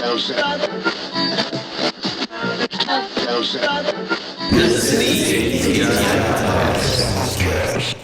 This is the ATI Podcast.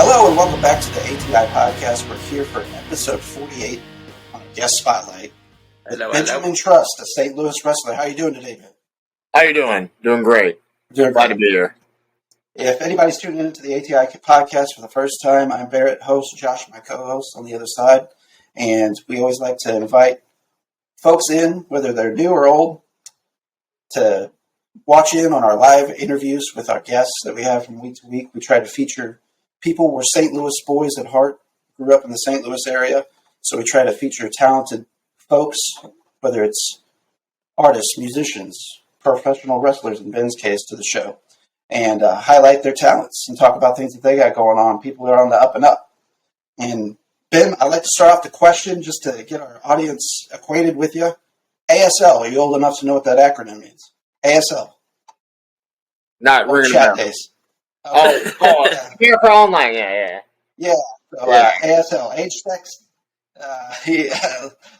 Hello and welcome back to the ATI Podcast. We're here for episode 48 on a guest spotlight with Benjamin Trust, a St. Louis wrestler. How are you doing today, Ben? How you doing? Doing great. Glad to be here. If anybody's tuning into the ATI Podcast for the first time, I'm Barrett, host, Josh, my co-host on the other side. And we always like to invite folks in, whether they're new or old, to watch in on our live interviews with our guests that we have from week to week. We try to feature people were St. Louis boys at heart, grew up in the St. Louis area, so we try to feature talented folks, whether it's artists, musicians, professional wrestlers, in Ben's case, to the show, and highlight their talents and talk about things that they got going on, people who are on the up and up. And Ben, I'd like to start off the question just to get our audience acquainted with you. ASL, are you old enough to know what that acronym means? ASL. Not ringing chat a days. Here for online, yeah. So, ASL, age, sex,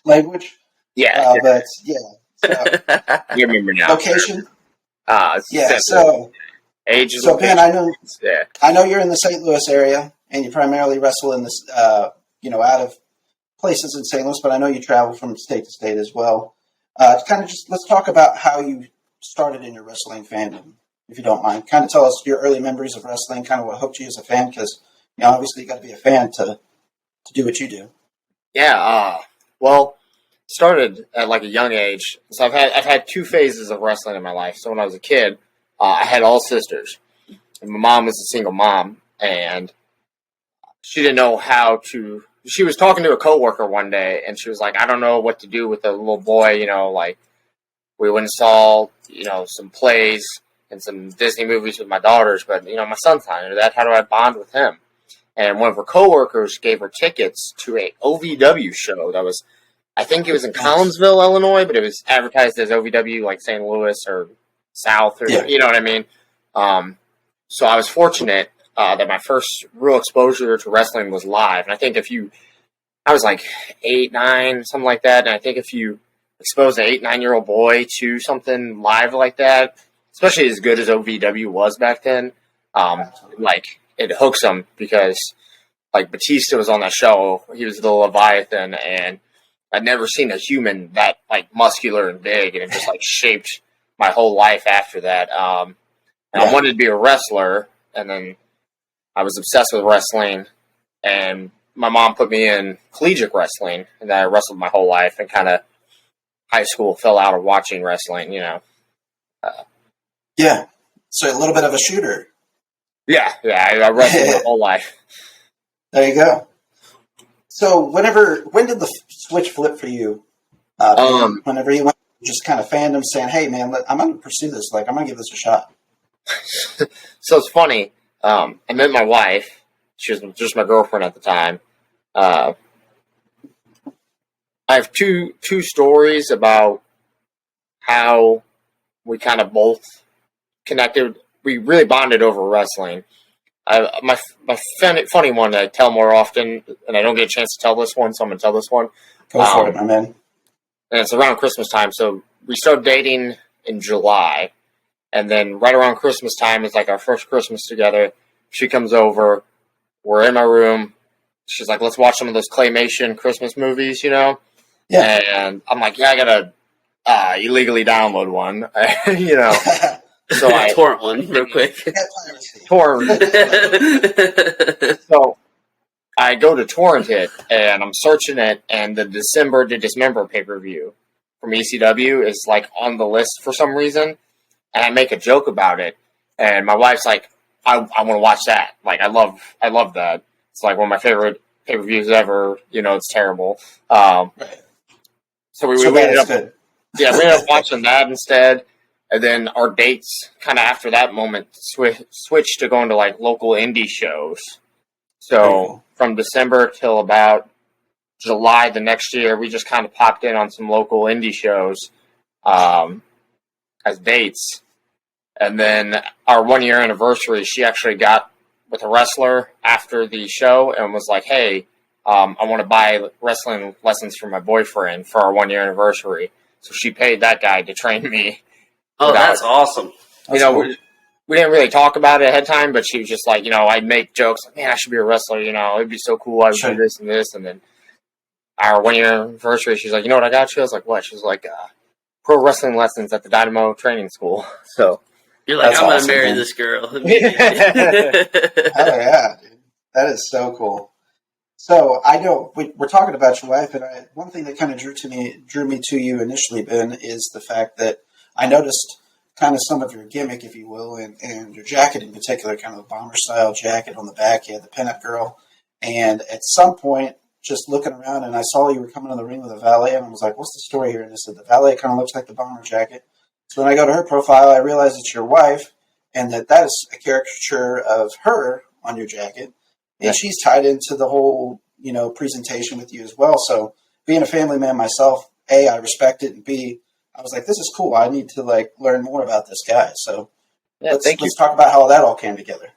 language. Yeah. But yeah. So, You remember now. location. Yeah. So Age is so Ben, yeah. I know you're in the St. Louis area, and you primarily wrestle in this, out of places in St. Louis. But I know you travel from state to state as well. Let's talk about how you started in your wrestling fandom, if you don't mind. Kind of tell us your early memories of wrestling, kind of what hooked you as a fan, because obviously you got to be a fan to do what you do. Yeah. Well, started at like a young age. So I've had two phases of wrestling in my life. So when I was a kid, I had all sisters, and my mom was a single mom, and she didn't know how to. She was talking to a coworker one day, and she was like, "I don't know what to do with a little boy." Like we went and saw some plays and some Disney movies with my daughters, but my son's not into that. How do I bond with him? And one of her coworkers gave her tickets to a OVW show that was, I think it was in Collinsville, Illinois, but it was advertised as OVW, like St. Louis or South, or you know what I mean. So I was fortunate that my first real exposure to wrestling was live, and I think I was like 8, 9, something like that, and I think if you expose an 8, 9-year-old boy to something live like that, especially as good as OVW was back then, it hooks them, because like Batista was on that show. He was the Leviathan, and I'd never seen a human that like muscular and big, and it just like shaped my whole life after that. And I wanted to be a wrestler, and then I was obsessed with wrestling, and my mom put me in collegiate wrestling, and then I wrestled my whole life, and kind of high school fell out of watching wrestling, So a little bit of a shooter. Yeah, I wrestled my whole life. There you go. So when did the switch flip for you? Whenever you went just kind of fandom saying, "Hey man, I'm going to pursue this. Like I'm going to give this a shot." So it's funny. I met my wife. She was just my girlfriend at the time. I have two stories about how we kind of both connected. We really bonded over wrestling. My funny one that I tell more often, and I don't get a chance to tell this one, so I'm going to tell this one. Go for it, my man. And it's around Christmas time, so we started dating in July, and then right around Christmas time is like our first Christmas together. She comes over, we're in my room. She's like, "Let's watch some of those claymation Christmas movies, Yeah. And I'm like, "Yeah, I gotta illegally download one," So I torrent one real quick. Torrent. So I go to torrent it, and I'm searching it, and the December to Dismember pay-per-view from ECW is like on the list for some reason. and I make a joke about it, and my wife's like, I want to watch that. Like, I love that. It's like one of my favorite pay-per-views ever. You know, it's terrible. Right. So we So ended up, good. yeah, we ended up watching that instead. And then our dates, kind of after that moment, switched to going to like local indie shows. So Cool. from December till about July the next year, we just kind of popped in on some local indie shows as dates. And then our 1 year anniversary, she actually got with a wrestler after the show and was like, hey, I want to buy wrestling lessons for my boyfriend for our 1 year anniversary. So she paid that guy to train me. Oh, that's awesome. That's Cool. We didn't really talk about it ahead of time, but she was just like, I'd make jokes like, man, I should be a wrestler, it'd be so cool. I would do this and this. And then our 1 year anniversary, she's like, you know what I got you? I was like, what? She was like, pro wrestling lessons at the Dynamo training school. So You're like, That's I'm going awesome, to marry man. this girl. Oh yeah, dude. That is so cool. So I know we're talking about your wife, and one thing that kind of drew me to you initially, Ben, is the fact that I noticed kind of some of your gimmick, if you will, and your jacket in particular, kind of a bomber style jacket on the back. You had the pinup girl, and at some point, just looking around, and I saw you were coming in the ring with a valet, and I was like, "What's the story here?" And I said, "The valet kind of looks like the bomber jacket." So when I go to her profile, I realize it's your wife, and that is a caricature of her on your jacket. And she's tied into the whole, presentation with you as well. So being a family man myself, A, I respect it, and B, I was like, this is cool. I need to learn more about this guy. So let's talk about how that all came together.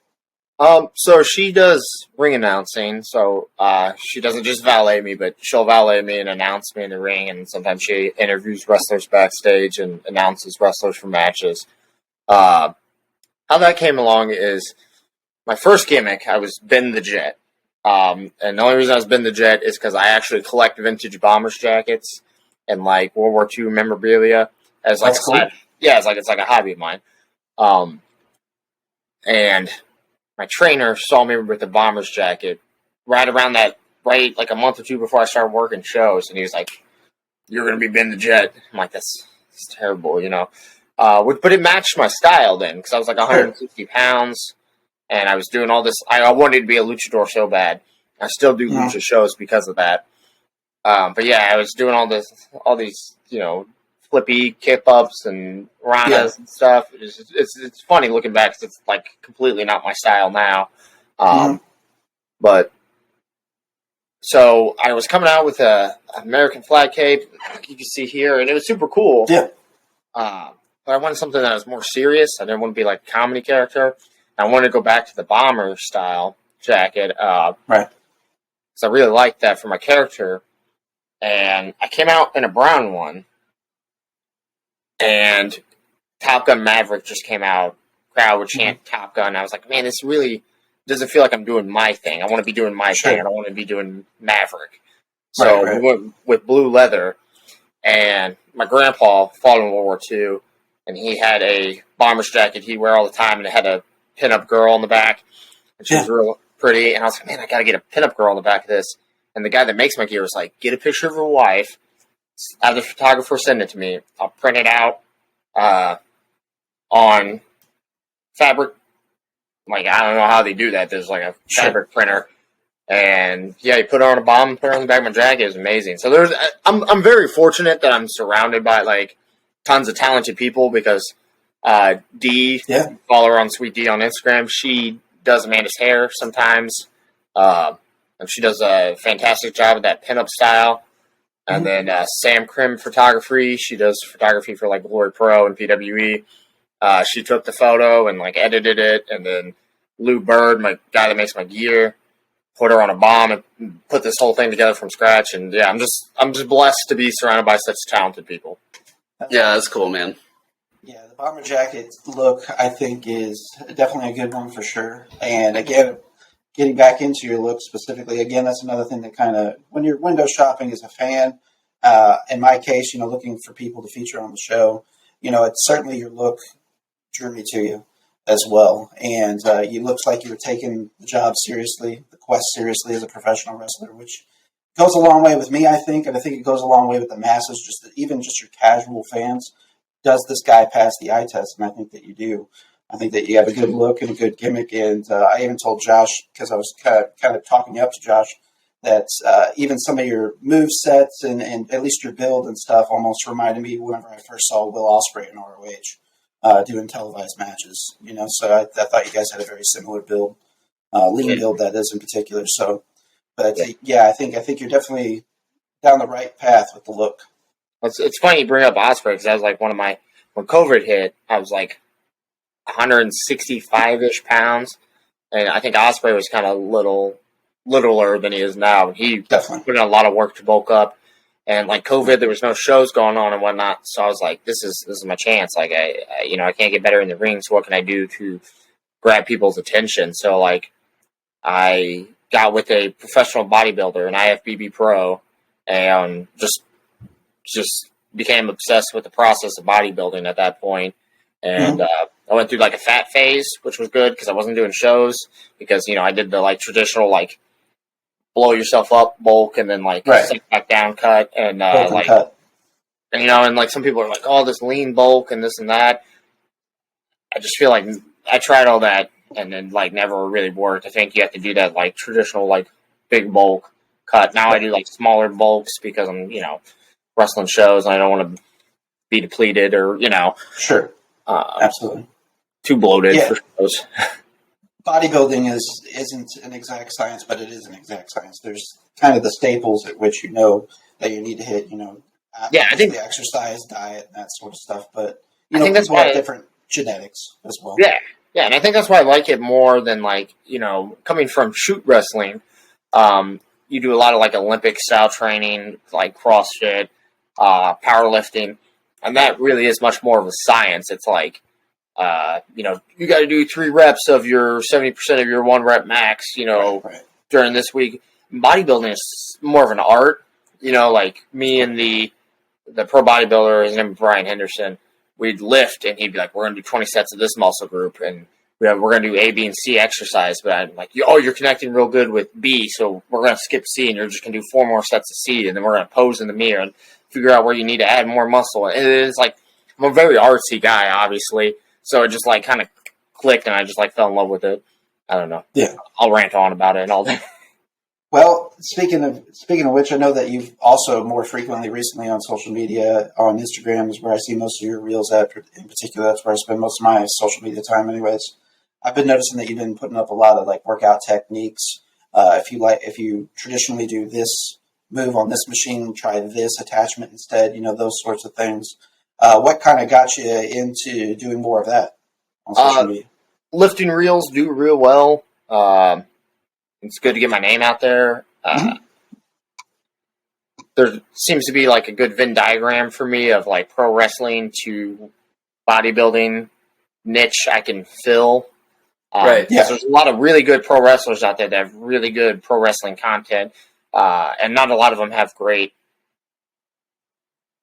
So she does ring announcing. So she doesn't just valet me, but she'll valet me and announce me in the ring. And sometimes she interviews wrestlers backstage and announces wrestlers for matches. How that came along is my first gimmick, I was Ben the Jet. And the only reason I was Ben the Jet is because I actually collect vintage bombers jackets and like World War II memorabilia as like That's cool. it's like a hobby of mine. And my trainer saw me with the bomber's jacket right like a month or two before I started working shows, and he was like, "You're gonna be Ben the Jet." I'm like, "That's terrible," But it matched my style then because I was like 160 pounds, and I was doing all this. I wanted to be a luchador so bad. I still do lucha shows because of that. But yeah, I was doing all these flippy kip ups and ranas and stuff. It's funny looking back because it's like completely not my style now. But so I was coming out with a American flag cape, like you can see here, and it was super cool. Yeah. But I wanted something that was more serious. I didn't want to be like a comedy character. I wanted to go back to the bomber style jacket. Right. So I really liked that for my character. And I came out in a brown one. And Top Gun Maverick just came out. Crowd would chant Top Gun. I was like, man, this really doesn't feel like I'm doing my thing. I want to be doing my thing. I don't want to be doing Maverick. So we went with blue leather. And my grandpa fought in World War II. And he had a bomber's jacket he'd wear all the time. And it had a pinup girl on the back. And she was real pretty. And I was like, man, I got to get a pinup girl on the back of this. And the guy that makes my gear was like, get a picture of her wife. Have the photographer send it to me. I'll print it out on fabric. Like, I don't know how they do that. There's like a fabric printer. And yeah, you put her on a bomb, put her on the back of my jacket. It was amazing. So I'm very fortunate that I'm surrounded by like tons of talented people because Dee, follow her on Sweet D on Instagram. She does Amanda's hair sometimes. And she does a fantastic job of that pinup style. And then Sam Krim Photography. She does photography for like Glory Pro and PWE. She took the photo and like edited it. And then Lou Bird, my guy that makes my gear, put her on a bomb and put this whole thing together from scratch. And yeah, I'm just blessed to be surrounded by such talented people. Yeah, that's cool, man. Yeah, the bomber jacket look, I think, is definitely a good one for sure. And again, getting back into your look specifically, again, that's another thing that kind of, when you're window shopping as a fan, in my case, looking for people to feature on the show, it's certainly your look drew me to you as well. And you looked like you were taking the job seriously, the quest seriously as a professional wrestler, which goes a long way with me, I think. And I think it goes a long way with the masses, even just your casual fans. does this guy pass the eye test? And I think that you do. I think that you have a good look and a good gimmick. And I even told Josh, because I was kind of talking up to Josh, that even some of your move sets and at least your build and stuff almost reminded me whenever I first saw Will Ospreay in ROH doing televised matches. So I thought you guys had a very similar build, lean build that is in particular. So, but I think you're definitely down the right path with the look. It's funny you bring up Ospreay because that was like when COVID hit, I was like 165-ish pounds, and I think Ospreay was kind of littler than he is now. He definitely put in a lot of work to bulk up, and like COVID, there was no shows going on and whatnot. So I was like, this is my chance. Like I can't get better in the ring. So what can I do to grab people's attention? So like I got with a professional bodybuilder, an IFBB pro, and just became obsessed with the process of bodybuilding at that point. And I went through like a fat phase, which was good because I wasn't doing shows because, I did the like traditional like blow yourself up bulk and then like sink back down cut and cut. And, and like some people are like, oh, this lean bulk and this and that. I just feel like I tried all that and then like never really worked. I think you have to do that like traditional like big bulk cut. Now I do like smaller bulks because I'm, wrestling shows and I don't want to be depleted or, Sure. Absolutely. Too bloated for shows. Bodybuilding isn't an exact science, but it is an exact science. There's kind of the staples at which that you need to hit, I think the exercise, diet, and that sort of stuff. But I think that's why different genetics as well. Yeah. Yeah, and I think that's why I like it more than like, coming from shoot wrestling, you do a lot of like Olympic style training, like CrossFit, powerlifting, and that really is much more of a science. It's like, you got to do 3 reps of your 70% of your 1 rep max, during this week. Bodybuilding is more of an art, like me and the pro bodybuilder, his name is Brian Henderson, we'd lift and he'd be like, we're going to do 20 sets of this muscle group and we're going to do A, B, and C exercise. But I'm like, you're connecting real good with B, so we're going to skip C and you're just going to do 4 more sets of C and then we're going to pose in the mirror and figure out where you need to add more muscle. And it's like, I'm a very artsy guy, obviously. So it just like kind of clicked and I just like fell in love with it. I don't know. Yeah. I'll rant on about it all day. Well, speaking of which, I know that you've also more frequently recently on social media, on Instagram is where I see most of your reels at. In particular, that's where I spend most of my social media time anyways. I've been noticing that you've been putting up a lot of like workout techniques. If you traditionally do this move on this machine, try this attachment instead, those sorts of things. What kind of got you into doing more of that on social media? Lifting reels do real well. It's good to get my name out there. There seems to be like a good Venn diagram for me of like pro wrestling to bodybuilding niche I can fill. Right. Because there's a lot of really good pro wrestlers out there that have really good pro wrestling content. And not a lot of them have great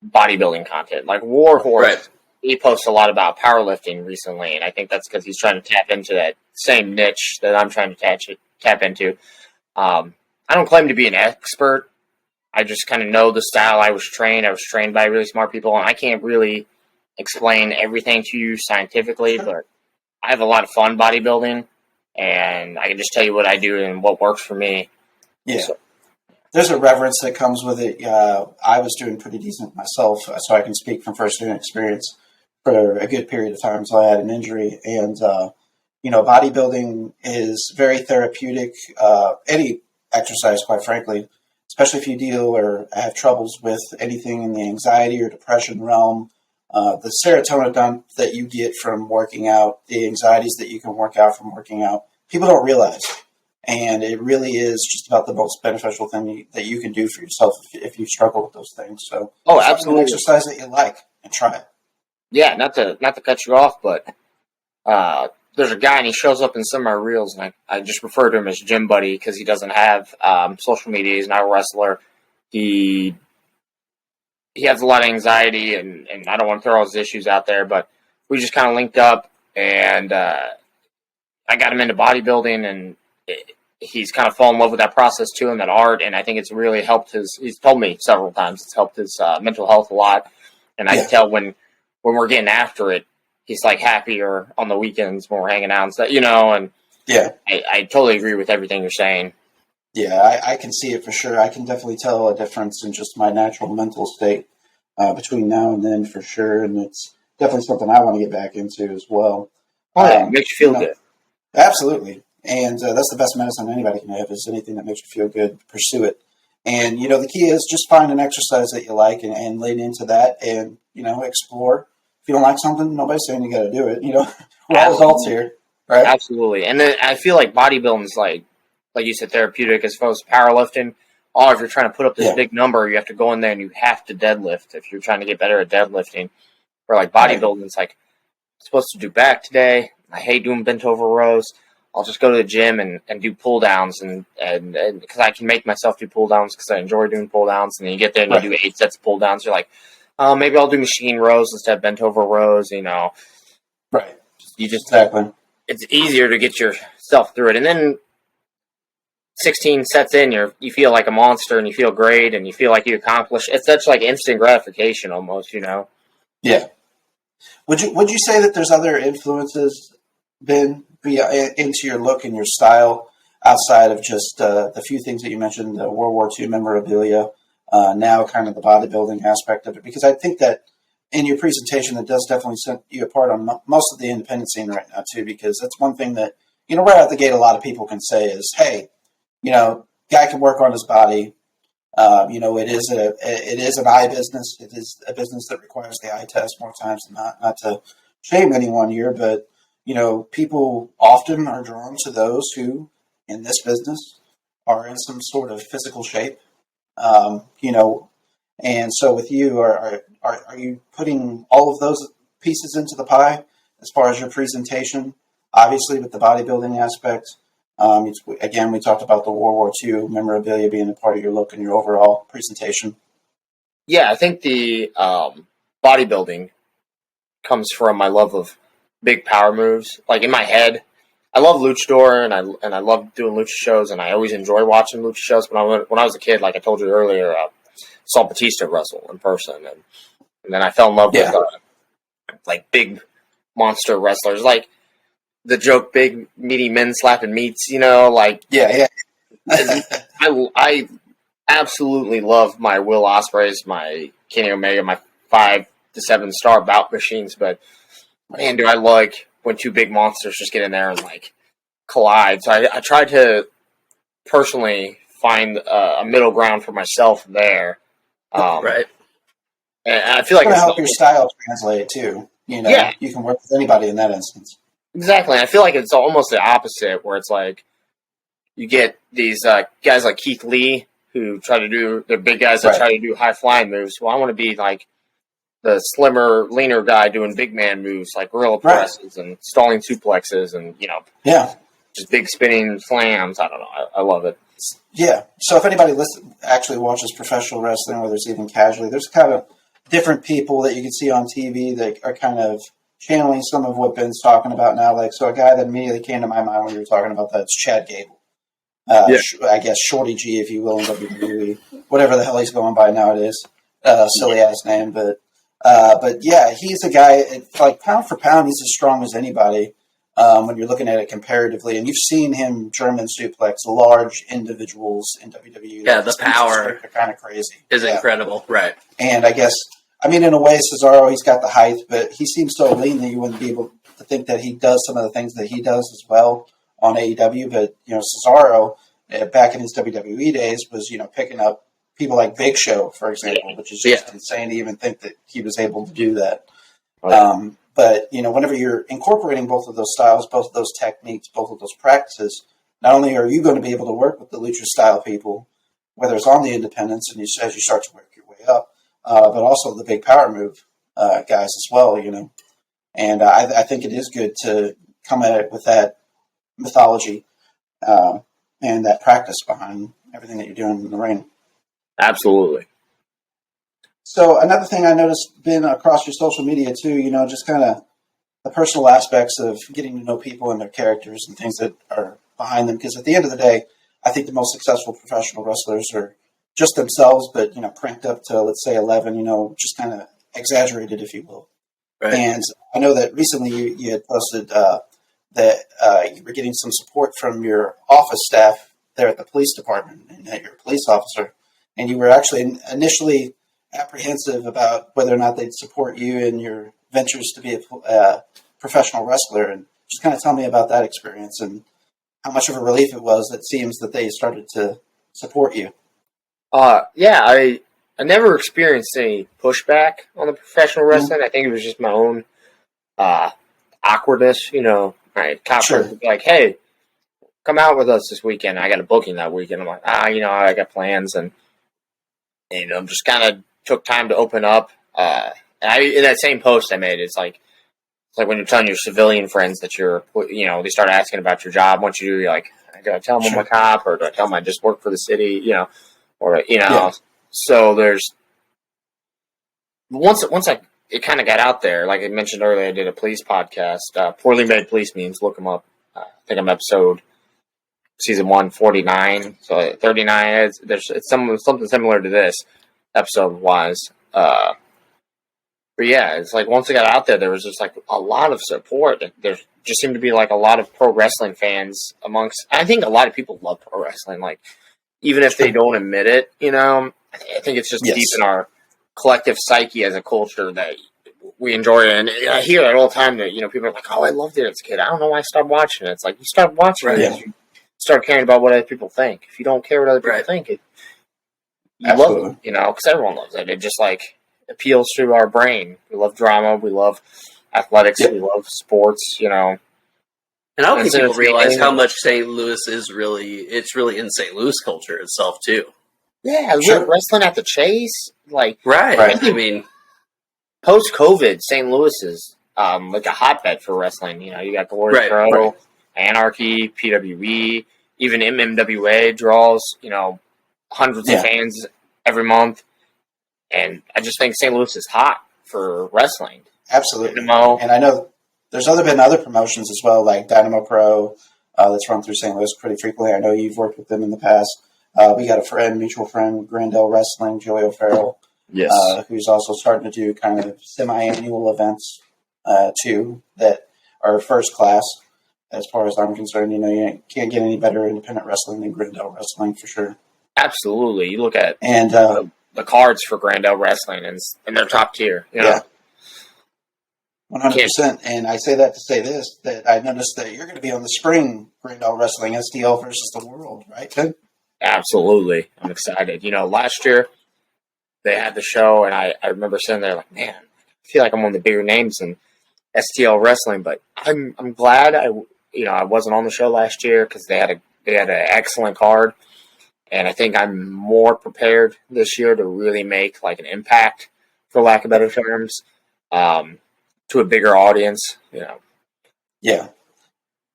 bodybuilding content. Like Warhorse, he posts a lot about powerlifting recently, and I think that's because he's trying to tap into that same niche that I'm trying to tap into. I don't claim to be an expert. I just kind of know the style I was trained. I was trained by really smart people, and I can't really explain everything to you scientifically, but I have a lot of fun bodybuilding, and I can just tell you what I do and what works for me. Yeah. So, there's a reverence that comes with it. I was doing pretty decent myself, so I can speak from first-hand experience for a good period of time until I had an injury. And, bodybuilding is very therapeutic. Any exercise, quite frankly, especially if you deal or have troubles with anything in the anxiety or depression realm. The serotonin dump that you get from working out, the anxieties that you can work out from working out, people don't realize. And it really is just about the most beneficial thing that you can do for yourself if you struggle with those things. So, absolutely, exercise that you like and try it. Yeah, not to cut you off, but there's a guy and he shows up in some of my reels, and I just refer to him as Gym Buddy because he doesn't have social media. He's not a wrestler. He has a lot of anxiety, and I don't want to throw all his issues out there, but we just kind of linked up, and I got him into bodybuilding, and he's kind of fallen in love with that process too and that art, and I think it's really helped he's told me several times it's helped his mental health a lot, and I can tell when when we're getting after it, he's like happier on the weekends when we're hanging out and stuff, and Yeah. I totally agree with everything you're saying. Yeah, I can see it for sure. I can definitely tell a difference in just my natural mental state between now and then for sure. And it's definitely something I want to get back into as well. Oh, yeah, it makes you feel good. Absolutely. And that's the best medicine anybody can have is anything that makes you feel good, pursue it. And, the key is just find an exercise that you like and lean into that and, explore. If you don't like something, nobody's saying you got to do it. We're all adults here, right? Absolutely. And then I feel like bodybuilding is like you said, therapeutic as opposed to powerlifting. If you're trying to put up this big number, you have to go in there and you have to deadlift if you're trying to get better at deadlifting. Or like bodybuilding, it's like, I'm supposed to do back today. I hate doing bent over rows. I'll just go to the gym and do pull downs and because I can make myself do pull downs because I enjoy doing pull downs. And then you get there and you do 8 sets of pull downs. You're like, maybe I'll do machine rows instead of bent over rows. Right. You just exactly. It's easier to get yourself through it, and then 16 sets in, you feel like a monster and you feel great and you feel like you accomplished. It's such like instant gratification almost. Yeah. Would you say that there's other influences into your look and your style outside of just the few things that you mentioned, the World War II memorabilia, now kind of the bodybuilding aspect of it? Because I think that in your presentation, that does definitely set you apart on most of the independent scene right now too, because that's one thing that, right out the gate, a lot of people can say is, hey, guy can work on his body. It is an eye business. It is a business that requires the eye test more times than not to shame anyone here, but, people often are drawn to those who, in this business, are in some sort of physical shape, and so with you, are you putting all of those pieces into the pie as far as your presentation? Obviously, with the bodybuilding aspect, again, we talked about the World War II memorabilia being a part of your look and your overall presentation. Yeah, I think the bodybuilding comes from my love of big power moves. Like in my head, I love luchador and I love doing lucha shows, and I always enjoy watching lucha shows. When I was a kid, like I told you earlier, saw Batista wrestle in person, and then I fell in love with like big monster wrestlers, like the joke, big meaty men slapping meats. Yeah. I absolutely love my Will Ospreays, my Kenny Omega, my 5 to 7 star bout machines. But man, do I like when two big monsters just get in there and like collide. So I tried to personally find a middle ground for myself there. Right. And I feel like it's going to help your style translate too. You can work with anybody in that instance. Exactly. I feel like it's almost the opposite, where it's like you get these guys like Keith Lee who they're big guys that try to do high flying moves. Well, I want to be like the slimmer, leaner guy doing big man moves like gorilla presses and stalling suplexes and, just big spinning slams. I don't know. I love it. Yeah. So if anybody actually watches professional wrestling, whether it's even casually, there's kind of different people that you can see on TV that are kind of channeling some of what Ben's talking about now. Like, so a guy that immediately came to my mind when you were talking about that is Chad Gable. I guess Shorty G, if you will, in WWE, whatever the hell he's going by nowadays. Silly ass name, but yeah, he's a guy. Like pound for pound, he's as strong as anybody. When you're looking at it comparatively, and you've seen him German suplex large individuals in WWE. Yeah, the power are kind of crazy. Is incredible, right? And I guess, in a way, Cesaro, he's got the height, but he seems so lean that you wouldn't be able to think that he does some of the things that he does as well on AEW. But Cesaro, back in his WWE days, was picking up people like Big Show, for example, which is just insane to even think that he was able to do that. But, whenever you're incorporating both of those styles, both of those techniques, both of those practices, not only are you going to be able to work with the lucha-style people, whether it's on the independents and as you start to work your way up, but also the big power move guys as well, And I think it is good to come at it with that mythology and that practice behind everything that you're doing in the ring. Absolutely. So another thing I noticed been across your social media too, just kind of the personal aspects of getting to know people and their characters and things that are behind them. Because at the end of the day, I think the most successful professional wrestlers are just themselves, but, cranked up to, let's say, 11, just kind of exaggerated, if you will. Right. And I know that recently you had posted that you were getting some support from your office staff there at the police department, and that you're a police officer, and you were actually initially apprehensive about whether or not they'd support you in your ventures to be a professional wrestler. And just kind of tell me about that experience and how much of a relief it was. It seems that they started to support you. Yeah, I never experienced any pushback on the professional wrestling. I think it was just my own awkwardness. Cops Sure. were like, "Hey, come out with us this weekend." I got a booking that weekend. I'm like, I got plans, and just kind of took time to open up. And in that same post I made, it's like when you're telling your civilian friends that they start asking about your job. Once you do, you're like, do I tell them I'm a cop, or do I tell them I just work for the city? Yeah. So there's once it kind of got out there, like I mentioned earlier, I did a police podcast, Poorly Made Police Memes. Look them up. I think I'm season 1, 49. So 39. It's something similar to this episode wise. But yeah, it's like once it got out there, there was just like a lot of support. There just seemed to be like a lot of pro wrestling fans amongst. I think a lot of people love pro wrestling. Like even if they don't admit it, I think it's just deep in our collective psyche as a culture that we enjoy it. And I hear that all the time that, people are like, "Oh, I loved it as a kid. I don't know why I stopped watching it." It's like you start watching it because you start caring about what other people think. If you don't care what other people think, you love it, because everyone loves it. It just like appeals to our brain. We love drama. We love athletics. We love sports, And I don't think people realize how much St. Louis is it's really in St. Louis culture itself, too. Yeah, wrestling at the Chase. Like, right. I mean, post-COVID, St. Louis is like a hotbed for wrestling. You got Glory Pro, Anarchy, PWE, even MMWA draws, hundreds of fans every month. And I just think St. Louis is hot for wrestling. Absolutely. And I know there's been other promotions as well, like Dynamo Pro, that's run through St. Louis pretty frequently. I know you've worked with them in the past. We got a mutual friend, Grandel Wrestling, Joey O'Farrell, who's also starting to do kind of semi-annual events too that are first class. As far as I'm concerned, you can't get any better independent wrestling than Grandel Wrestling for sure. Absolutely. You look at the cards for Grandel Wrestling, and they're top tier. 100%. And I say that to say this, that I noticed that you're going to be on the spring Grandel Wrestling STL versus the World, right, Ted? Absolutely. I'm excited. Last year they had the show, and I remember sitting there like, man, I feel like I'm one of the bigger names in STL wrestling, but I'm glad I wasn't on the show last year because they had an excellent card, and I think I'm more prepared this year to really make like an impact, for lack of better terms, to a bigger audience. Yeah.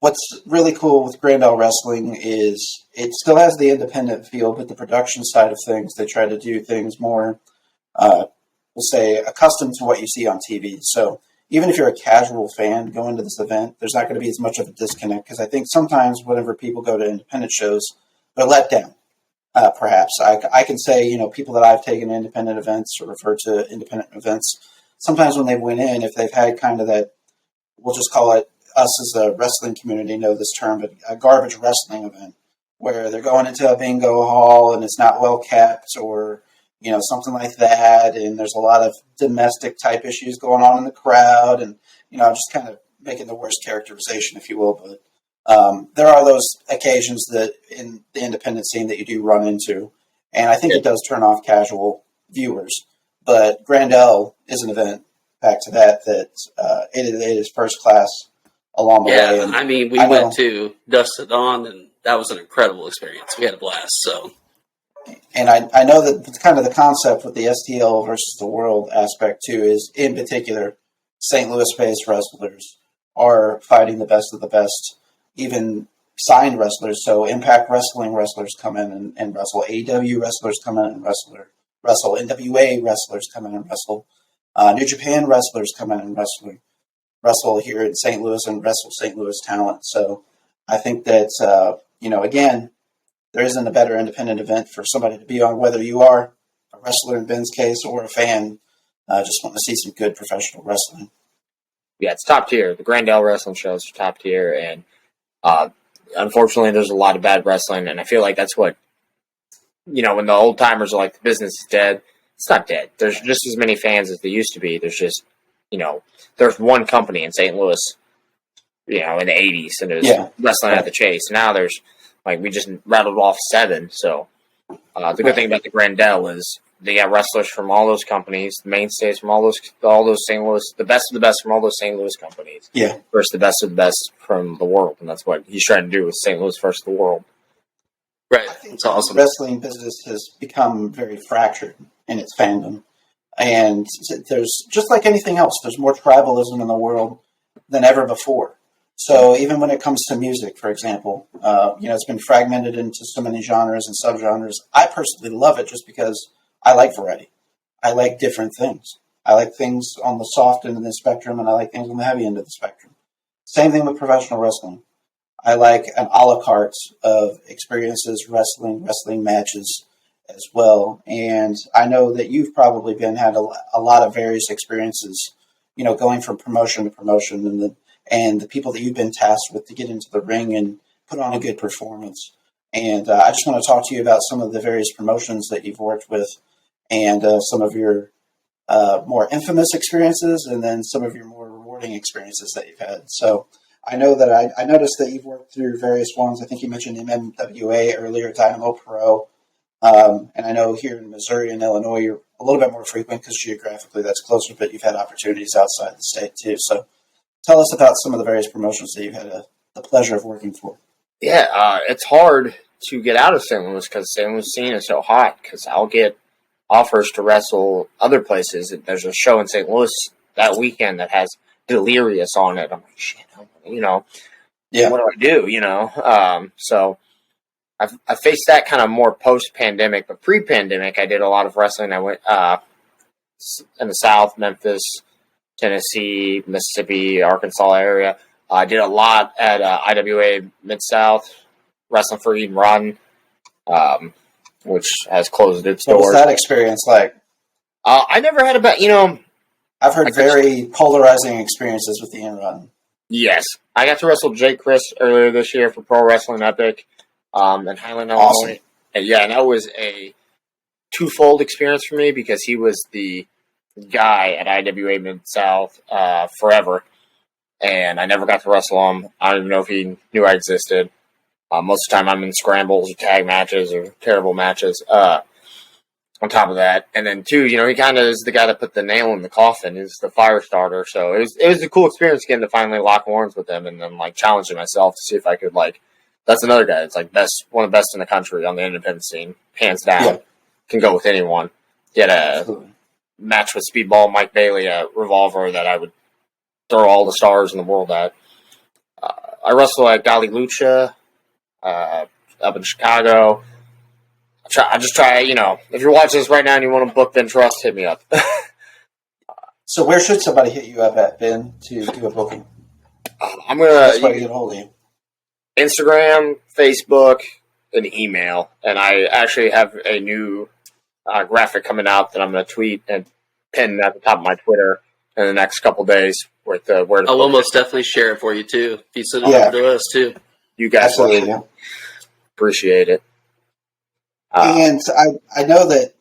What's really cool with Grandel Wrestling is it still has the independent feel, but the production side of things, they try to do things more, we'll say, accustomed to what you see on TV. So even if you're a casual fan going to this event, there's not going to be as much of a disconnect, because I think sometimes whenever people go to independent shows, they're let down, perhaps. I can say, people that I've taken to independent events or refer to independent events, sometimes when they went in, if they've had kind of that, we'll just call it, us as a wrestling community know this term, but a garbage wrestling event where they're going into a bingo hall and it's not well kept, or something like that, and there's a lot of domestic type issues going on in the crowd, and just kind of making the worst characterization, if you will. But there are those occasions that in the independent scene that you do run into, and I think it does turn off casual viewers. But Grandel is an event, back to that it is first class along the way. And I mean, we went to Dust to Dawn, and that was an incredible experience. We had a blast. So, and I know that kind of the concept with the STL versus the World aspect too is, in particular, St. Louis-based wrestlers are fighting the best of the best, even signed wrestlers. So Impact Wrestling wrestlers come in and wrestle. AEW wrestlers come in and wrestle. NWA wrestlers come in and wrestle. New Japan wrestlers come in and wrestle here in St. Louis and wrestle St. Louis talent. So I think that, again, there isn't a better independent event for somebody to be on, whether you are a wrestler in Ben's case or a fan, just wanting to see some good professional wrestling. Yeah, it's top tier. The Grandel wrestling shows are top tier, and unfortunately, there's a lot of bad wrestling, and I feel like that's what, when the old timers are like, the business is dead. It's not dead. There's just as many fans as there used to be. There's just, there's one company in St. Louis, in the 80s, and it was wrestling at the Chase. Now there's, we just rattled off 7. So the good thing about the Grandel is they got wrestlers from all those companies, the mainstays from all those St. Louis, the best of the best from all those St. Louis companies. Yeah. Versus the best of the best from the world, and that's what he's trying to do with St. Louis versus the world. Right. I think it's awesome. The wrestling business has become very fractured in its fandom. And there's, just like anything else, there's more tribalism in the world than ever before. So even when it comes to music, for example, it's been fragmented into so many genres and subgenres. I personally love it just because I like variety. I like different things. I like things on the soft end of the spectrum, and I like things on the heavy end of the spectrum. Same thing with professional wrestling. I like an a la carte of experiences, wrestling matches as well. And I know that you've probably had a lot of various experiences, going from promotion to promotion, and the people that you've been tasked with to get into the ring and put on a good performance. And I just want to talk to you about some of the various promotions that you've worked with, and some of your more infamous experiences, and then some of your more rewarding experiences that you've had. So I know that I noticed that you've worked through various ones. I think you mentioned MMWA earlier, Dynamo Pro. And I know here in Missouri and Illinois, you're a little bit more frequent because geographically that's closer, but you've had opportunities outside the state too. So tell us about some of the various promotions that you've had the pleasure of working for. Yeah, it's hard to get out of St. Louis because St. Louis scene is so hot, because I'll get offers to wrestle other places. There's a show in St. Louis that weekend that has Delirious on it. I'm like, shit, what do I do, So I faced that kind of more post-pandemic, but pre-pandemic, I did a lot of wrestling. I went in the South, Memphis, Tennessee, Mississippi, Arkansas area. I did a lot at IWA Mid-South, wrestling for Eden Rodden, which has closed its doors. What was that experience like? I never had I've heard very polarizing experiences with Eden Rodden. Yes. I got to wrestle Jake Chris earlier this year for Pro Wrestling Epic in Highland, Illinois. And that was a twofold experience for me, because he was the guy at IWA Mid-South forever, and I never got to wrestle him. I don't even know if he knew I existed. Most of the time I'm in scrambles or tag matches or terrible matches on top of that. And then, two, he kind of is the guy that put the nail in the coffin. He's the fire starter. So it was a cool experience again to finally lock horns with him, and then challenging myself to see if I could that's another guy that's one of the best in the country on the independent scene, hands down. Yeah. Can go with anyone. He had a match with Speedball Mike Bailey at Revolver that I would throw all the stars in the world at. I wrestle at Gali Lucha up in Chicago. I just try, if you're watching this right now and you want to book Ben Trust, hit me up. So where should somebody hit you up at, Ben, to do a booking? I'm going That's why you get a hold of you. Instagram, Facebook, and email. And I actually have a new graphic coming out that I'm going to tweet and pin at the top of my Twitter in the next couple days with where to I'll almost definitely share it for you too. If you send it over to us too. You guys will appreciate it. And I know that,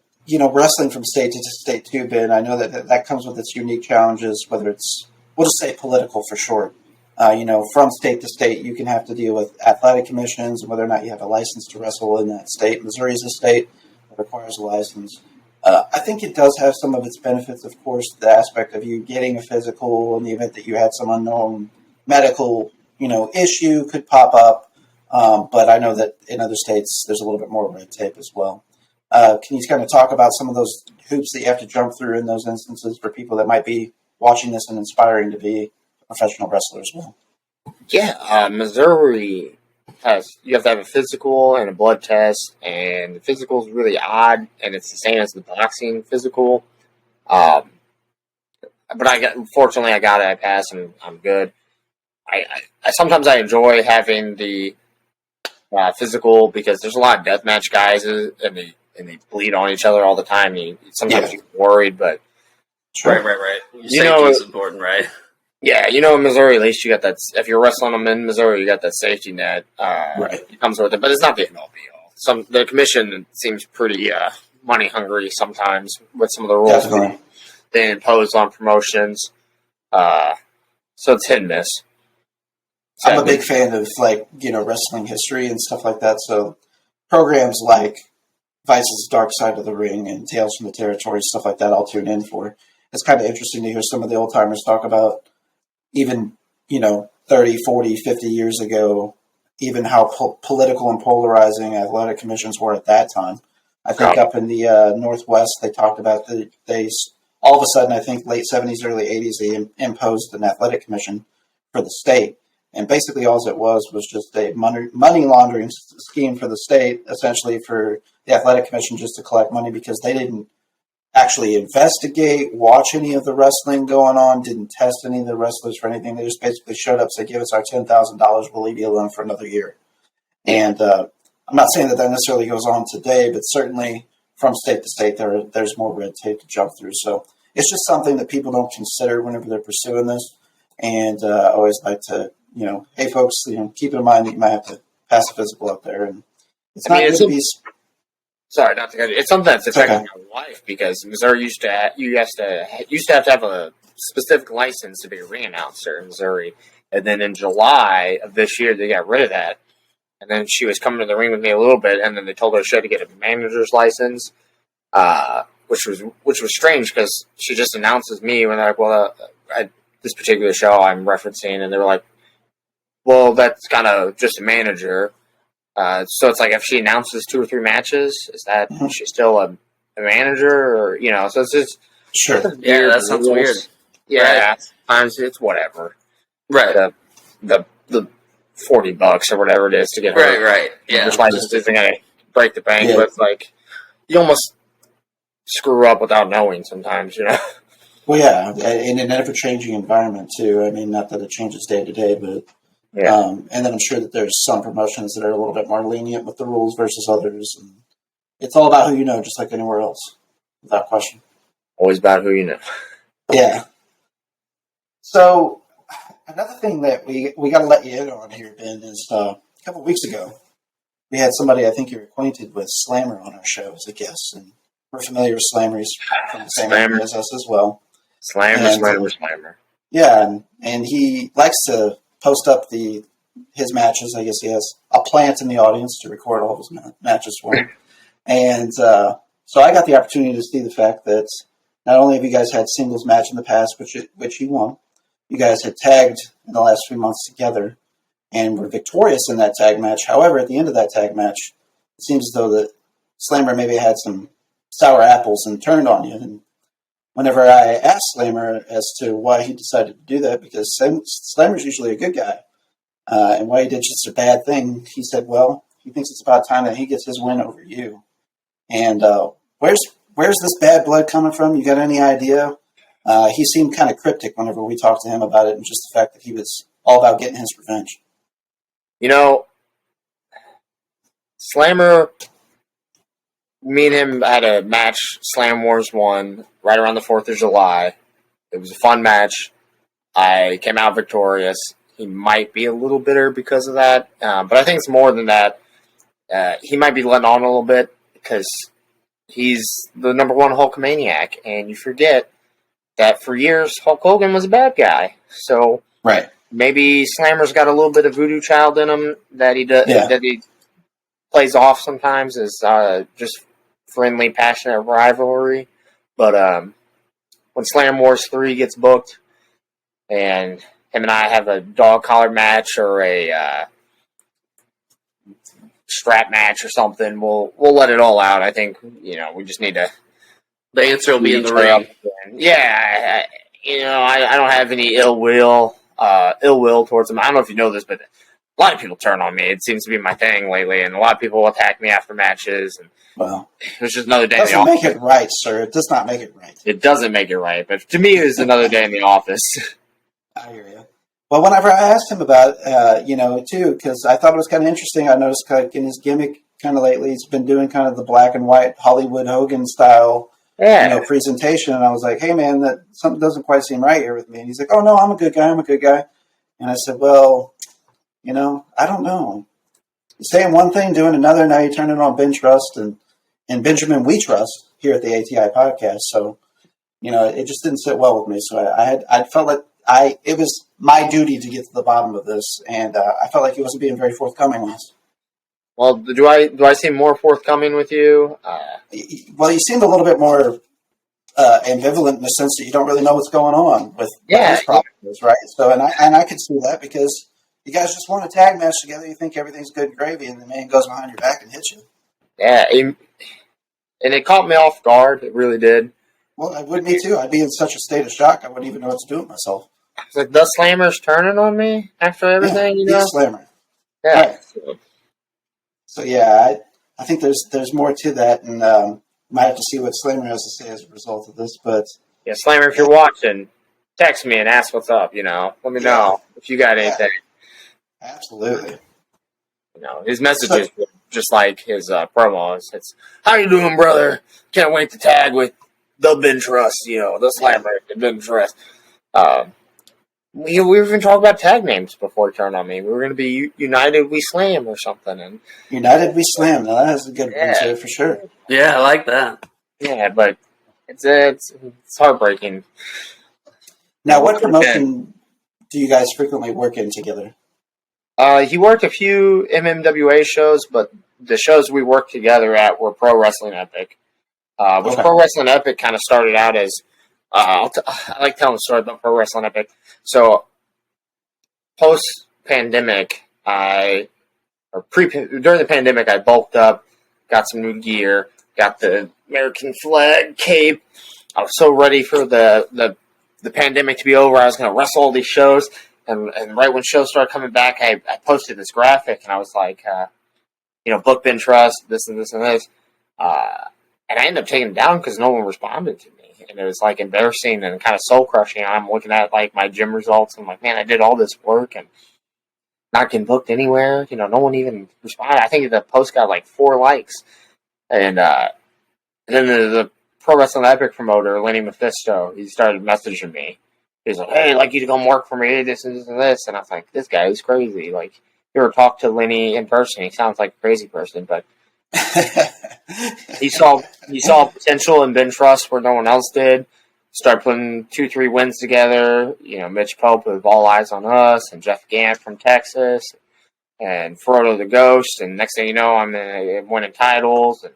wrestling from state to state too, Ben, I know that comes with its unique challenges, whether it's, we'll just say political for short. From state to state, you can have to deal with athletic commissions and whether or not you have a license to wrestle in that state. Missouri is a state that requires a license. I think it does have some of its benefits, of course, the aspect of you getting a physical in the event that you had some unknown medical, issue could pop up. But I know that in other states, there's a little bit more red tape as well. Can you kind of talk about some of those hoops that you have to jump through in those instances for people that might be watching this and inspiring to be a professional wrestler as well? Yeah, Missouri you have to have a physical and a blood test, and the physical is really odd, and it's the same as the boxing physical. But fortunately I got it, I passed, and I'm good. I sometimes I enjoy having the physical, because there's a lot of deathmatch guys, and they bleed on each other all the time. Sometimes you get worried, but right. Your safety is important, right? Yeah, in Missouri, at least you got that. If you're wrestling them in Missouri, you got that safety net. Right. It comes with it, but it's not the end all be all. The commission seems pretty money hungry sometimes with some of the rules they impose on promotions. So it's hit and miss. I'm a big fan of wrestling history and stuff like that. So programs like Vice's Dark Side of the Ring and Tales from the Territory, stuff like that, I'll tune in for. It's kind of interesting to hear some of the old timers talk about even 30, 40, 50 years ago, even how political and polarizing athletic commissions were at that time. I think up in the Northwest, they talked about they all of a sudden, I think late 70s, early 80s, they imposed an athletic commission for the state. And basically all it was just a money laundering scheme for the state, essentially for the athletic commission just to collect money, because they didn't actually investigate, watch any of the wrestling going on, didn't test any of the wrestlers for anything. They just basically showed up, said, give us our $10,000, we'll leave you alone for another year. And I'm not saying that necessarily goes on today, but certainly from state to state, there's more red tape to jump through. So it's just something that people don't consider whenever they're pursuing this. And I always like to, hey, folks, keep in mind that you might have to pass a physical up there. And it's not going to be... Sorry, not to cut you. It's something that's affecting my life, because Missouri used to have to have a specific license to be a ring announcer in Missouri. And then in July of this year, they got rid of that. And then she was coming to the ring with me a little bit, and then they told her she had to get a manager's license, which was strange, because she just announces me when they're like, well, at this particular show I'm referencing, and they were like, well, that's kind of just a manager. So it's like if she announces 2 or 3 matches, is that she's still a manager, or so it's just sure. Yeah, that sounds weird. Yeah, right. Sometimes it's whatever. Right. The $40 or whatever it is to get her. Right. Yeah. Which license isn't going to break the bank, but it's like you almost screw up without knowing sometimes, Well, yeah, in an ever-changing environment too. I mean, not that it changes day to day, but and then I'm sure that there's some promotions that are a little bit more lenient with the rules versus others. And it's all about who you know, just like anywhere else, without question. Always about who you know. Yeah. So another thing that we got to let you in on here, Ben, is a couple of weeks ago, we had somebody I think you're acquainted with, Slammer, on our show as a guest, and we're familiar with Slammer. He's from the same area as us as well. Slammer. Yeah, and he likes to post up his matches. I guess he has a plant in the audience to record all of his matches for him. And so I got the opportunity to see the fact that not only have you guys had singles match in the past, which you won, you guys had tagged in the last few months together and were victorious in that tag match. However, at the end of that tag match, it seems as though that Slammer maybe had some sour apples and turned on you. And whenever I asked Slammer as to why he decided to do that, because Slammer's usually a good guy, and why he did just a bad thing, he said, well, he thinks it's about time that he gets his win over you. And where's this bad blood coming from? You got any idea? He seemed kind of cryptic whenever we talked to him about it, and just the fact that he was all about getting his revenge. Slammer, me and him had a match, Slam Wars 1, right around the 4th of July. It was a fun match. I came out victorious. He might be a little bitter because of that, but I think it's more than that. He might be letting on a little bit because he's the number 1 Hulkamaniac, and you forget that for years Hulk Hogan was a bad guy. So right. Maybe Slammer's got a little bit of voodoo child in him that he does, that he plays off sometimes as just friendly, passionate rivalry. But when Slam Wars 3 gets booked and him and I have a dog collar match or a strap match or something, we'll let it all out. I think, we just need to... The answer will be in the ring. Yeah, I don't have any ill will towards him. I don't know if you know this, but a lot of people turn on me. It seems to be my thing lately, and a lot of people will attack me after matches. And well, it was just another day. It doesn't make it right, sir. It does not make it right. It doesn't make it right, but to me, it was another day in the office. I hear you. Well, whenever I asked him about, too, because I thought it was kind of interesting. I noticed in his gimmick kind of lately, he's been doing kind of the black and white Hollywood Hogan style presentation. And I was like, hey, man, that something doesn't quite seem right here with me. And he's like, oh, no, I'm a good guy. And I said, well, I don't know. Saying one thing, doing another, now you turn it on Ben Trust and Benjamin We Trust here at the ATI Podcast. So, it just didn't sit well with me. So I felt like it was my duty to get to the bottom of this, and I felt like he wasn't being very forthcoming with us. Well, do I seem more forthcoming with you? Well, you seemed a little bit more ambivalent in the sense that you don't really know what's going on with what his problem is, right? So, and I could see that because you guys just want a tag match together. You think everything's good and gravy, and the man goes behind your back and hits you. Yeah, and it caught me off guard. It really did. Well, it would me too. I'd be in such a state of shock, I wouldn't even know what to do with myself. It's like the Slammer's turning on me after everything, the Slammer. Yeah. Right. So yeah, I think there's more to that, and might have to see what Slammer has to say as a result of this. But yeah, Slammer, if you're watching, text me and ask what's up. Let me know if you got anything. Absolutely. His messages were just like his promos. It's how you doing, brother? Can't wait to tag with the Ben Trust. The Slammer, the Ben Trust. We were even talking about tag names before he turned on me. We were going to be United We Slam or something. And United We Slam. Now that has a good one to it for sure. Yeah, I like that. Yeah, but it's heartbreaking. Now, what promotion do you guys frequently work in together? He worked a few MMWA shows, but the shows we worked together at were Pro Wrestling Epic. Pro Wrestling Epic kind of started out as I like telling the story about Pro Wrestling Epic. So, post-pandemic, during the pandemic, I bulked up, got some new gear, got the American flag cape. I was so ready for the pandemic to be over. I was going to wrestle all these shows, and right when shows started coming back, I posted this graphic, and I was like, book Ben Trust, this and this and this. And I ended up taking it down because no one responded to me. And it was like embarrassing and kind of soul crushing. I'm looking at like my gym results and I'm like, man, I did all this work and not getting booked anywhere. No one even responded. I think the post got like 4 likes. And then the Pro Wrestling Epic promoter, Lenny Mephisto, he started messaging me. He's like, hey, I'd like you to come work for me, this and this and this. And I was like, this guy is crazy. Like, you ever talk to Lenny in person? He sounds like a crazy person, but he saw potential in Ben Trust where no one else did. Started putting 2-3 wins together. Mitch Pope with All Eyes on Us, and Jeff Gant from Texas, and Frodo the Ghost. And next thing you know, I'm winning titles and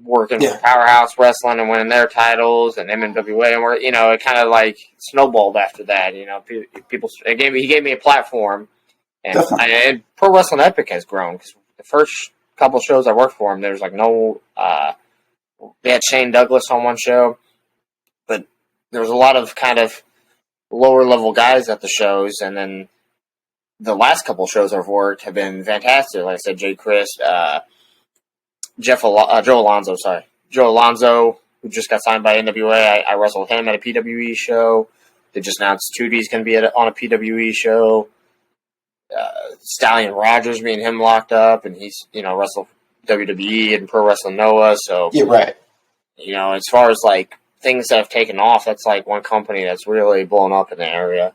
working for Powerhouse Wrestling and winning their titles and MMWA. And we're it kind of like snowballed after that. People he gave me a platform, and Pro Wrestling Epic has grown because the first couple shows I worked for him, there was like no, they had Shane Douglas on one show, but there was a lot of kind of lower level guys at the shows, and then the last couple shows I've worked have been fantastic. Like I said, Jay Christ, Joe Alonzo, who just got signed by NWA. I wrestled him at a PWE show. They just announced 2D's going to be on a PWE show. Stallion Rogers, me and him locked up, and he's wrestled WWE and Pro Wrestling Noah. So yeah, right. As far as like things that have taken off, that's like one company that's really blown up in the area.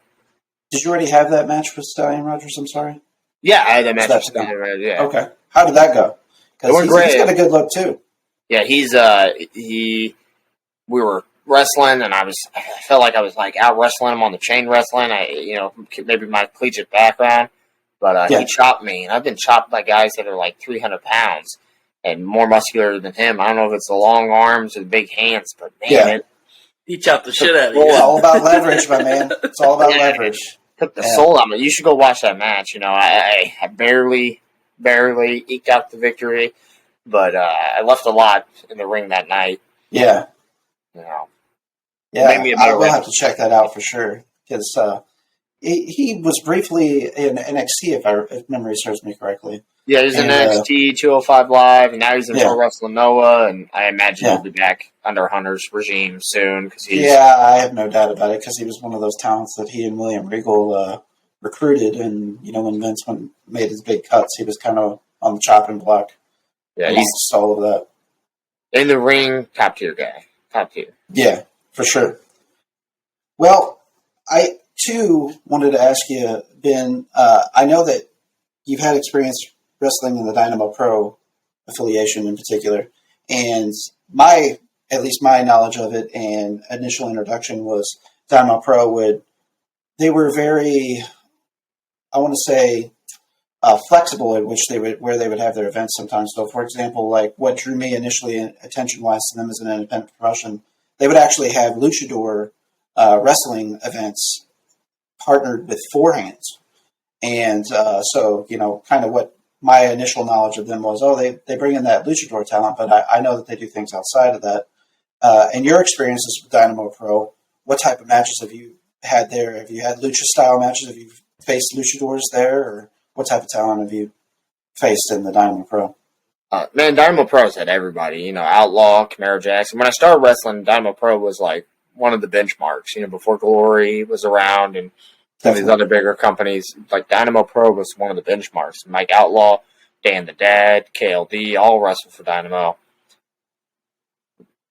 Did you already have that match with Stallion Rogers? I'm sorry. Yeah, I had that match with Stallion Rogers. Yeah. Okay. How did that go? Because he's got a good look too. Yeah, we were wrestling, and I felt like I was like out wrestling him on the chain wrestling. Maybe my collegiate background. But he chopped me, and I've been chopped by guys that are like 300 pounds and more muscular than him. I don't know if it's the long arms or the big hands, but man, he chopped the shit out of you. It's all about leverage, my man. It's all about leverage. Took the soul out of me. You should go watch that match. I barely eked out the victory, but I left a lot in the ring that night. Yeah. Yeah, I will have to check that out for sure because he was briefly in NXT, if memory serves me correctly. Yeah, he's in NXT 205 Live, and now he's in Pro Wrestling Noah, and I imagine he'll be back under Hunter's regime soon. I have no doubt about it because he was one of those talents that he and William Regal recruited, and when Vince made his big cuts, he was kind of on the chopping block. Yeah, he's all of that. In the ring, top tier guy. Top tier. Yeah, for sure. Well, I, too, wanted to ask you, Ben, I know that you've had experience wrestling in the Dynamo Pro affiliation in particular, and at least my knowledge of it and initial introduction was Dynamo Pro they were very, I want to say, flexible in where they would have their events sometimes. So, for example, like what drew me initially attention-wise to them as an independent promotion, they would actually have luchador wrestling events partnered with forehands. And so, kind of what my initial knowledge of them was, they bring in that luchador talent, but I know that they do things outside of that. In your experiences with Dynamo Pro, what type of matches have you had there? Have you had lucha-style matches? Have you faced luchadors there? Or what type of talent have you faced in the Dynamo Pro? Man, Dynamo Pro's had everybody. Outlaw, Camaro Jackson. When I started wrestling, Dynamo Pro was like one of the benchmarks. Before Glory was around and some of these other bigger companies, like Dynamo Pro was one of the benchmarks. Mike Outlaw, Dan the Dad, KLD, all wrestled for Dynamo.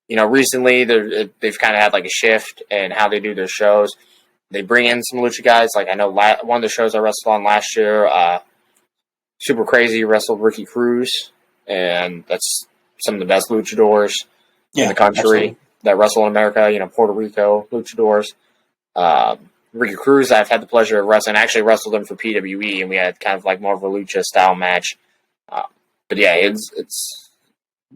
Recently they've kind of had like a shift in how they do their shows. They bring in some lucha guys. Like I know one of the shows I wrestled on last year, Super Crazy wrestled Ricky Cruz, and that's some of the best luchadors in the country absolutely. That wrestle in America. Puerto Rico luchadors. Ricky Cruz, I've had the pleasure of wrestling. I actually wrestled him for PWE, and we had kind of like more of a lucha style match. But yeah, it's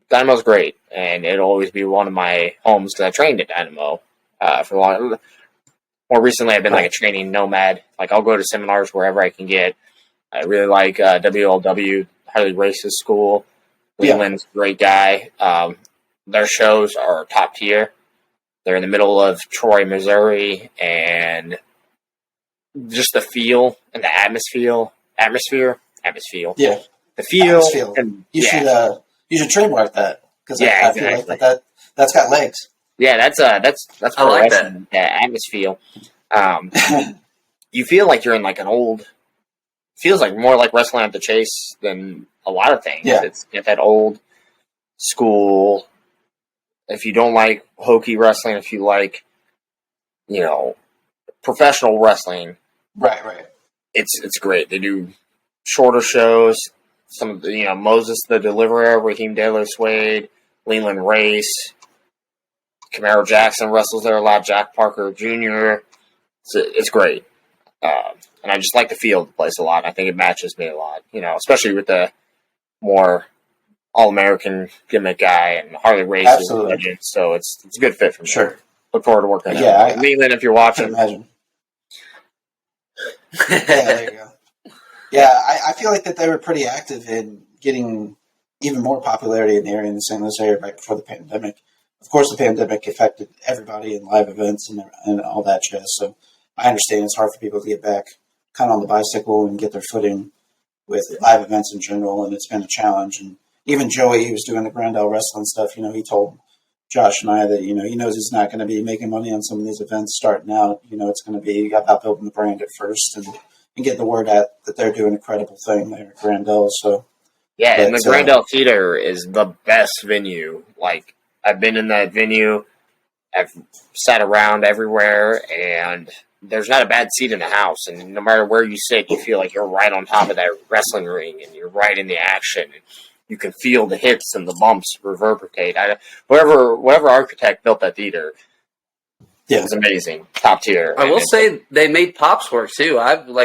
Dynamo's great, and it'll always be one of my homes because I trained at Dynamo for a long. More recently, I've been like a training nomad. Like I'll go to seminars wherever I can get. I really like WLW, Harley Race's school. Leland's a great guy. Their shows are top tier. They're in the middle of Troy, Missouri, and just the feel and the atmosphere. Yeah, the feel. Atmosphere. And, you should trademark that because I feel like that's got legs. Yeah, that's I like that. Atmosphere. You feel like you're in like an old. Feels like more like wrestling at the Chase than a lot of things. Yeah. It's that old school. If you don't like hokey wrestling, if you like, professional wrestling, right, it's great. They do shorter shows. Some of the, Moses the Deliverer, Raheem De La Suede, Leland Race, Camaro Jackson wrestles there a lot. Jack Parker Jr. It's great. And I just like the feel of the place a lot. I think it matches me a lot, especially with the more all-American gimmick guy and Harley Race is a legend. So it's a good fit for me. Sure. Look forward to working out. Leland, if you're watching. Imagine. There you go. Yeah, I feel like that they were pretty active in getting even more popularity in the area in the St. Louis area right before the pandemic. Of course, the pandemic affected everybody in live events and all that jazz. So I understand it's hard for people to get back kind of on the bicycle and get their footing with live events in general, and it's been a challenge. And even Joey, he was doing the Grandel wrestling stuff, he told Josh and I that, he knows he's not going to be making money on some of these events starting out. It's going to be about building the brand at first and getting the word out that they're doing a credible thing there at Grandel. So yeah, and the Grandel Theater is the best venue. Like, I've been in that venue. I've sat around everywhere, and there's not a bad seat in the house. And no matter where you sit, you feel like you're right on top of that wrestling ring, and you're right in the action. And you can feel the hits and the bumps reverberate. Whatever architect built that theater, it was amazing, top tier. I will say they made Pops work too.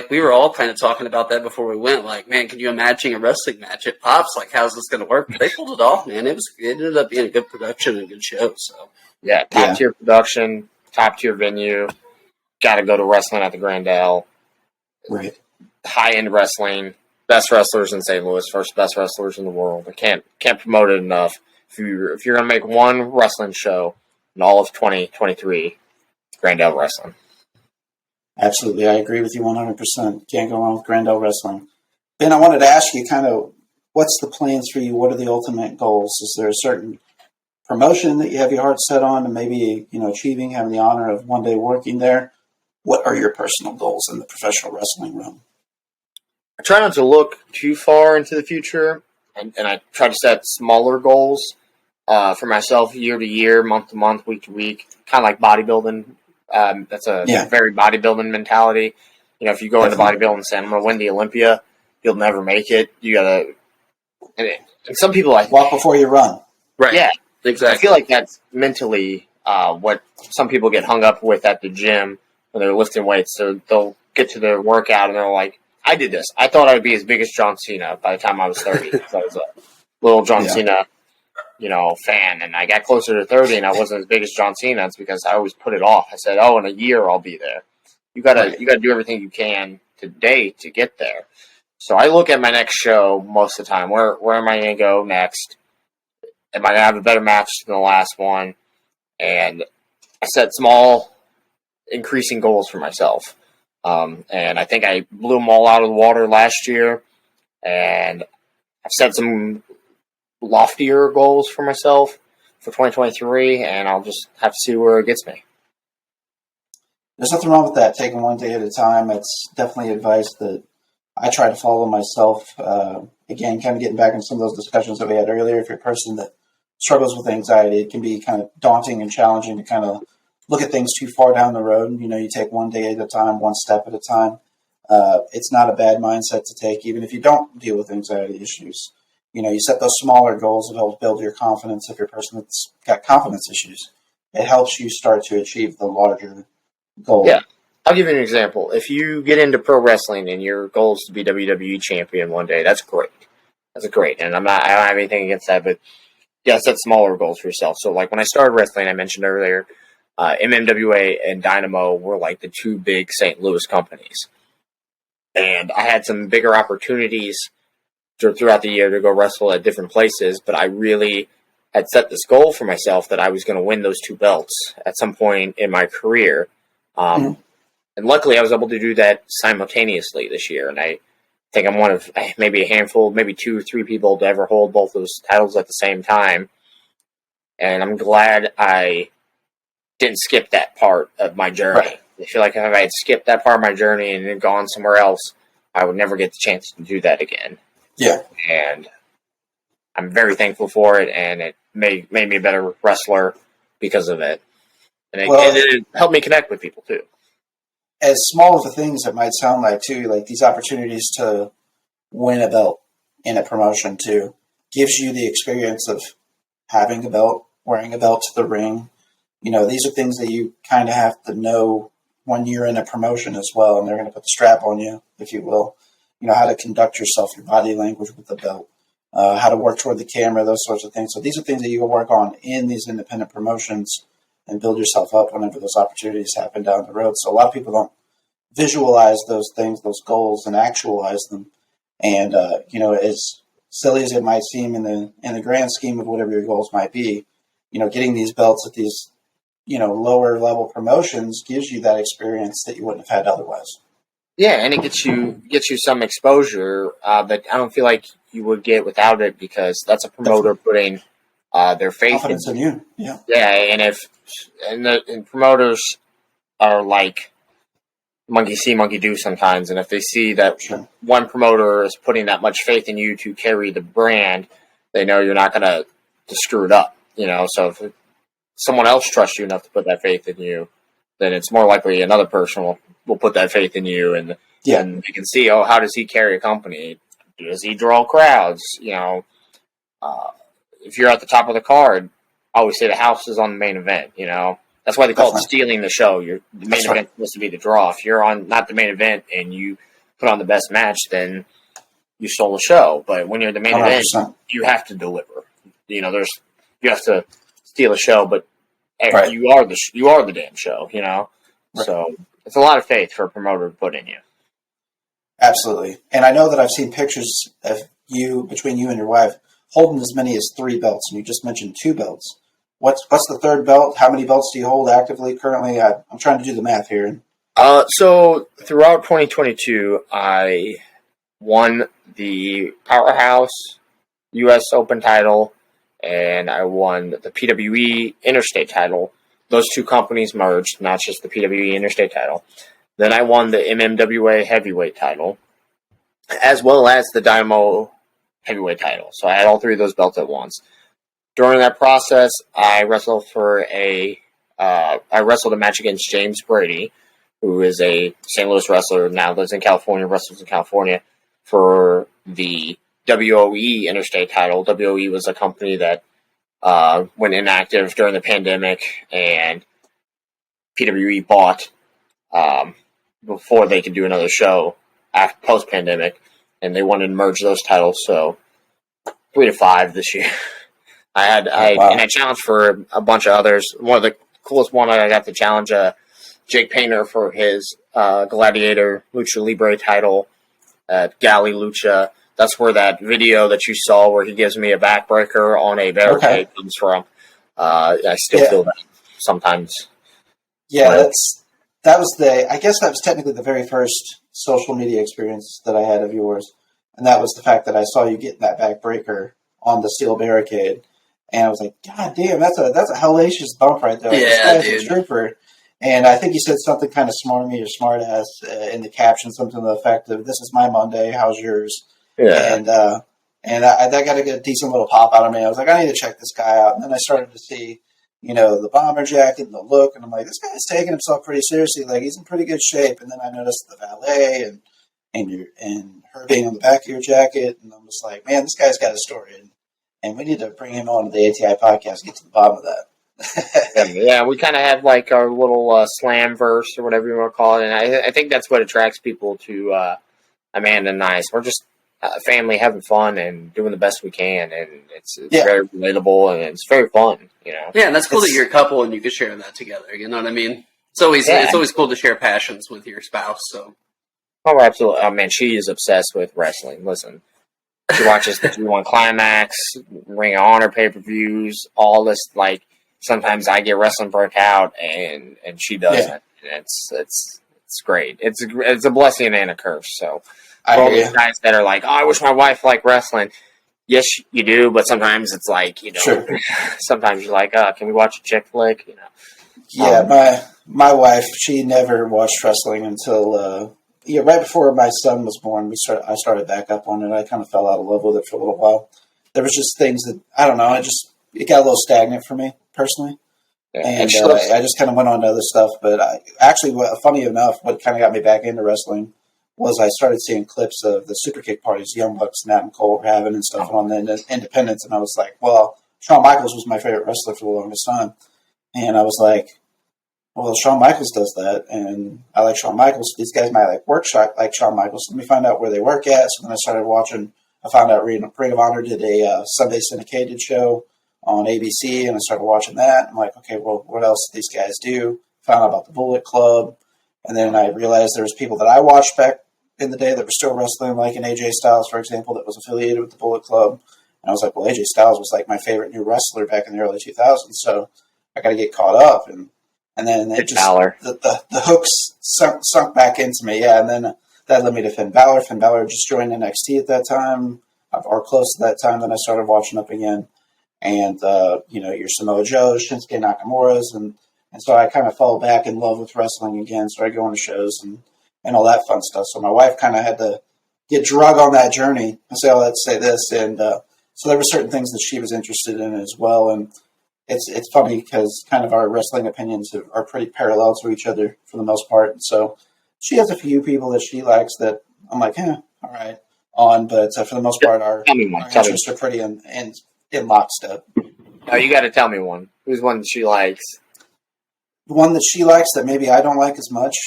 We were all kind of talking about that before we went. Like, man, can you imagine a wrestling match at Pops? Like, how's this going to work? But they pulled it off, man. It ended up being a good production and a good show. So yeah, top tier production, top tier venue. Got to go to wrestling at the Grandel. Right, high end wrestling. Best wrestlers in St. Louis, first best wrestlers in the world. I can't promote it enough. If you're going to make one wrestling show in all of 2023, Grandel Wrestling. Absolutely. I agree with you 100%. Can't go wrong with Grandel Wrestling. Ben, I wanted to ask you kind of what's the plans for you? What are the ultimate goals? Is there a certain promotion that you have your heart set on and maybe, achieving, having the honor of one day working there? What are your personal goals in the professional wrestling realm? I try not to look too far into the future, and I try to set smaller goals. for myself year to year, month to month, week to week, kind of like bodybuilding. That's a very bodybuilding mentality. You know, if you go into bodybuilding and say, I'm going to win the Olympia, you'll never make it. You got to – and some people – walk before you run. Right. Yeah. Exactly. I feel like that's mentally what some people get hung up with at the gym when they're lifting weights. So they'll get to their workout and they're like, I did this. I thought I would be as big as John Cena by the time I was 30. So I was a little John Cena, fan. And I got closer to 30 and I wasn't as big as John Cena. It's because I always put it off. I said, in a year I'll be there. You gotta do everything you can today to get there. So I look at my next show most of the time. Where am I going to go next? Am I going to have a better match than the last one? And I set small, increasing goals for myself. And I think I blew them all out of the water last year. And I've set some loftier goals for myself for 2023. And I'll just have to see where it gets me. There's nothing wrong with that, taking one day at a time. It's definitely advice that I try to follow myself. Again, kind of getting back into some of those discussions that we had earlier. If you're a person that struggles with anxiety, it can be kind of daunting and challenging to kind of look at things too far down the road. You take one day at a time, one step at a time. It's not a bad mindset to take, even if you don't deal with anxiety issues. You set those smaller goals that help build your confidence. If you're a person that's got confidence issues, it helps you start to achieve the larger goal. Yeah. I'll give you an example. If you get into pro wrestling and your goal is to be WWE champion one day, that's great. That's great. And I don't have anything against that, but set smaller goals for yourself. So like when I started wrestling, I mentioned earlier, MMWA and Dynamo were like the two big St. Louis companies. And I had some bigger opportunities throughout the year to go wrestle at different places, but I really had set this goal for myself that I was going to win those two belts at some point in my career. And luckily I was able to do that simultaneously this year. And I think I'm one of maybe a handful, maybe 2 or 3 people to ever hold both those titles at the same time. And I'm glad I didn't skip that part of my journey. Right. I feel like if I had skipped that part of my journey and then gone somewhere else, I would never get the chance to do that again. Yeah. And I'm very thankful for it, and it made me a better wrestler because of it. And it helped me connect with people, too. As small of the things it might sound like, too, like these opportunities to win a belt in a promotion, too, gives you the experience of having a belt, wearing a belt to the ring. These are things that you kind of have to know when you're in a promotion as well, and they're going to put the strap on you, if you will. How to conduct yourself, your body language with the belt, how to work toward the camera, those sorts of things. So these are things that you can work on in these independent promotions and build yourself up whenever those opportunities happen down the road. So a lot of people don't visualize those things, those goals, and actualize them. And, as silly as it might seem in the grand scheme of whatever your goals might be, getting these belts at these, lower level promotions gives you that experience that you wouldn't have had otherwise. Yeah, and it gets you some exposure that I don't feel like you would get without it, because that's a promoter putting their faith confidence in you. Yeah. Yeah, and promoters are like monkey see, monkey do sometimes. And if they see that one promoter is putting that much faith in you to carry the brand, they know you're not going to screw it up. So if someone else trusts you enough to put that faith in you, then it's more likely another person will put that faith in you, and you can see, how does he carry a company? Does he draw crowds? If you're at the top of the card, I always say the house is on the main event. That's why they call it stealing the show. The main event is supposed to be the draw. If you're on not the main event and you put on the best match, then you stole the show. But when you're the main 100%. event, you have to deliver. You have to steal a show, but you are the damn show. Right. So it's a lot of faith for a promoter to put in you. Absolutely. And I know that I've seen pictures of between you and your wife, holding as many as 3 belts, and you just mentioned 2 belts. What's the third belt? How many belts do you hold actively currently? I'm trying to do the math here. So throughout 2022, I won the Powerhouse U.S. Open title, and I won the PWE Interstate title. Those two companies merged, not just the PWE Interstate title. Then I won the MMWA Heavyweight title, as well as the Dynamo Heavyweight title. So I had all 3 of those belts at once. during that process, I wrestled I wrestled a match against James Brady, who is a St. Louis wrestler, now lives in California, wrestles in California, for the WOE Interstate title. WOE was a company that went inactive during the pandemic, and PWE bought before they could do another show after post-pandemic, and they wanted to merge those titles, so 3 to 5 this year. And I challenged for a bunch of others. One of the coolest one I got to challenge Jake Painter for his Gladiator Lucha Libre title at Gali Lucha. That's where that video that you saw where he gives me a backbreaker on a barricade comes from. I still feel that sometimes. Yeah, I guess that was technically the very first social media experience that I had of yours. And that was the fact that I saw you getting that backbreaker on the steel barricade. And I was like, God damn, that's a hellacious bump right there. Like, yeah, this guy's a trooper. And I think you said something kind of smarmy or smart ass in the caption, something to the effect of, "This is my Monday, how's yours?" Yeah. And that got a decent little pop out of me. I was like, I need to check this guy out. And then I started to see, the bomber jacket and the look, and I'm like, this guy's taking himself pretty seriously. Like, he's in pretty good shape. And then I noticed the valet and her being on the back of your jacket, and I'm just like, man, this guy's got a story, and we need to bring him on to the ATI podcast, get to the bottom of that. Yeah, we kind of have like our little slam verse or whatever you want to call it, and I think that's what attracts people to Amanda and I. We're just family having fun and doing the best we can, and it's very relatable and it's very fun, Yeah, and that's cool that you're a couple and you can share that together. You know what I mean? It's always cool to share passions with your spouse. So. Oh, absolutely! Oh man, she is obsessed with wrestling. Listen, she watches the G1 Climax, Ring of Honor pay-per-views, all this. Like sometimes I get wrestling burnt out, and she doesn't. Yeah. And it's great. It's a blessing and a curse. So for all these guys that are like, "Oh, I wish my wife liked wrestling." Yes, you do, but sometimes it's like sure. Sometimes you're like, "Can we watch a chick flick?" Yeah, my wife, she never watched wrestling until. Right before my son was born, I started back up on it. I kind of fell out of love with it for a little while. There was just things that, I don't know, it got a little stagnant for me, personally. Yeah, and I just kind of went on to other stuff. But funny enough, what kind of got me back into wrestling was I started seeing clips of the super kick parties Young Bucks and Adam Cole were having and stuff on the independents. And I was like, well, Shawn Michaels was my favorite wrestler for the longest time. And I was like, well, Shawn Michaels does that, and I like Shawn Michaels. These guys might like Shawn Michaels. Let me find out where they work at. So then I started watching. I found out Ring of Honor did a Sunday syndicated show on ABC, and I started watching that. I'm like, okay, well, what else do these guys do? Found out about the Bullet Club, and then I realized there was people that I watched back in the day that were still wrestling, like an AJ Styles, for example, that was affiliated with the Bullet Club. And I was like, well, AJ Styles was like my favorite new wrestler back in the early 2000s, so I got to get caught up. And then the hooks sunk back into me, and then that led me to Finn Balor. Finn Balor just joined NXT at that time, or close to that time. Then I started watching up again, and your Samoa Joes, Shinsuke Nakamura's, and so I kind of fell back in love with wrestling again. Started going to shows and all that fun stuff. So my wife kind of had to get drug on that journey. I say all that to say this, and so there were certain things that she was interested in as well, and. It's funny because kind of our wrestling opinions are pretty parallel to each other for the most part. So she has a few people that she likes that I'm like, all right, on. But for the most part, our interests are pretty in lockstep. Oh, you got to tell me one. Who's one that she likes? The one that she likes that maybe I don't like as much.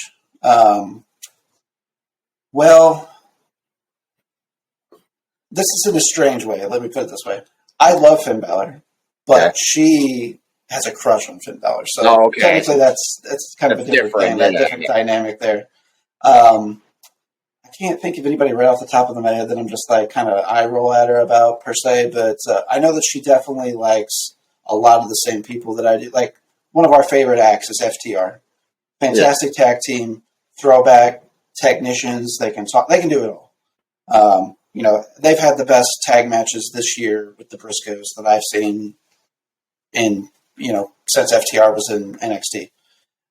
Well, this is in a strange way. Let me put it this way. I love Finn Balor. But she has a crush on Finn Balor. So technically that's kind of a different thing, different dynamic there. I can't think of anybody right off the top of my head that I'm just like kind of eye roll at her about per se, but I know that she definitely likes a lot of the same people that I do. Like one of our favorite acts is FTR. Fantastic tag team, throwback, technicians, they can talk, they can do it all. They've had the best tag matches this year with the Briscoes that I've seen since FTR was in NXT.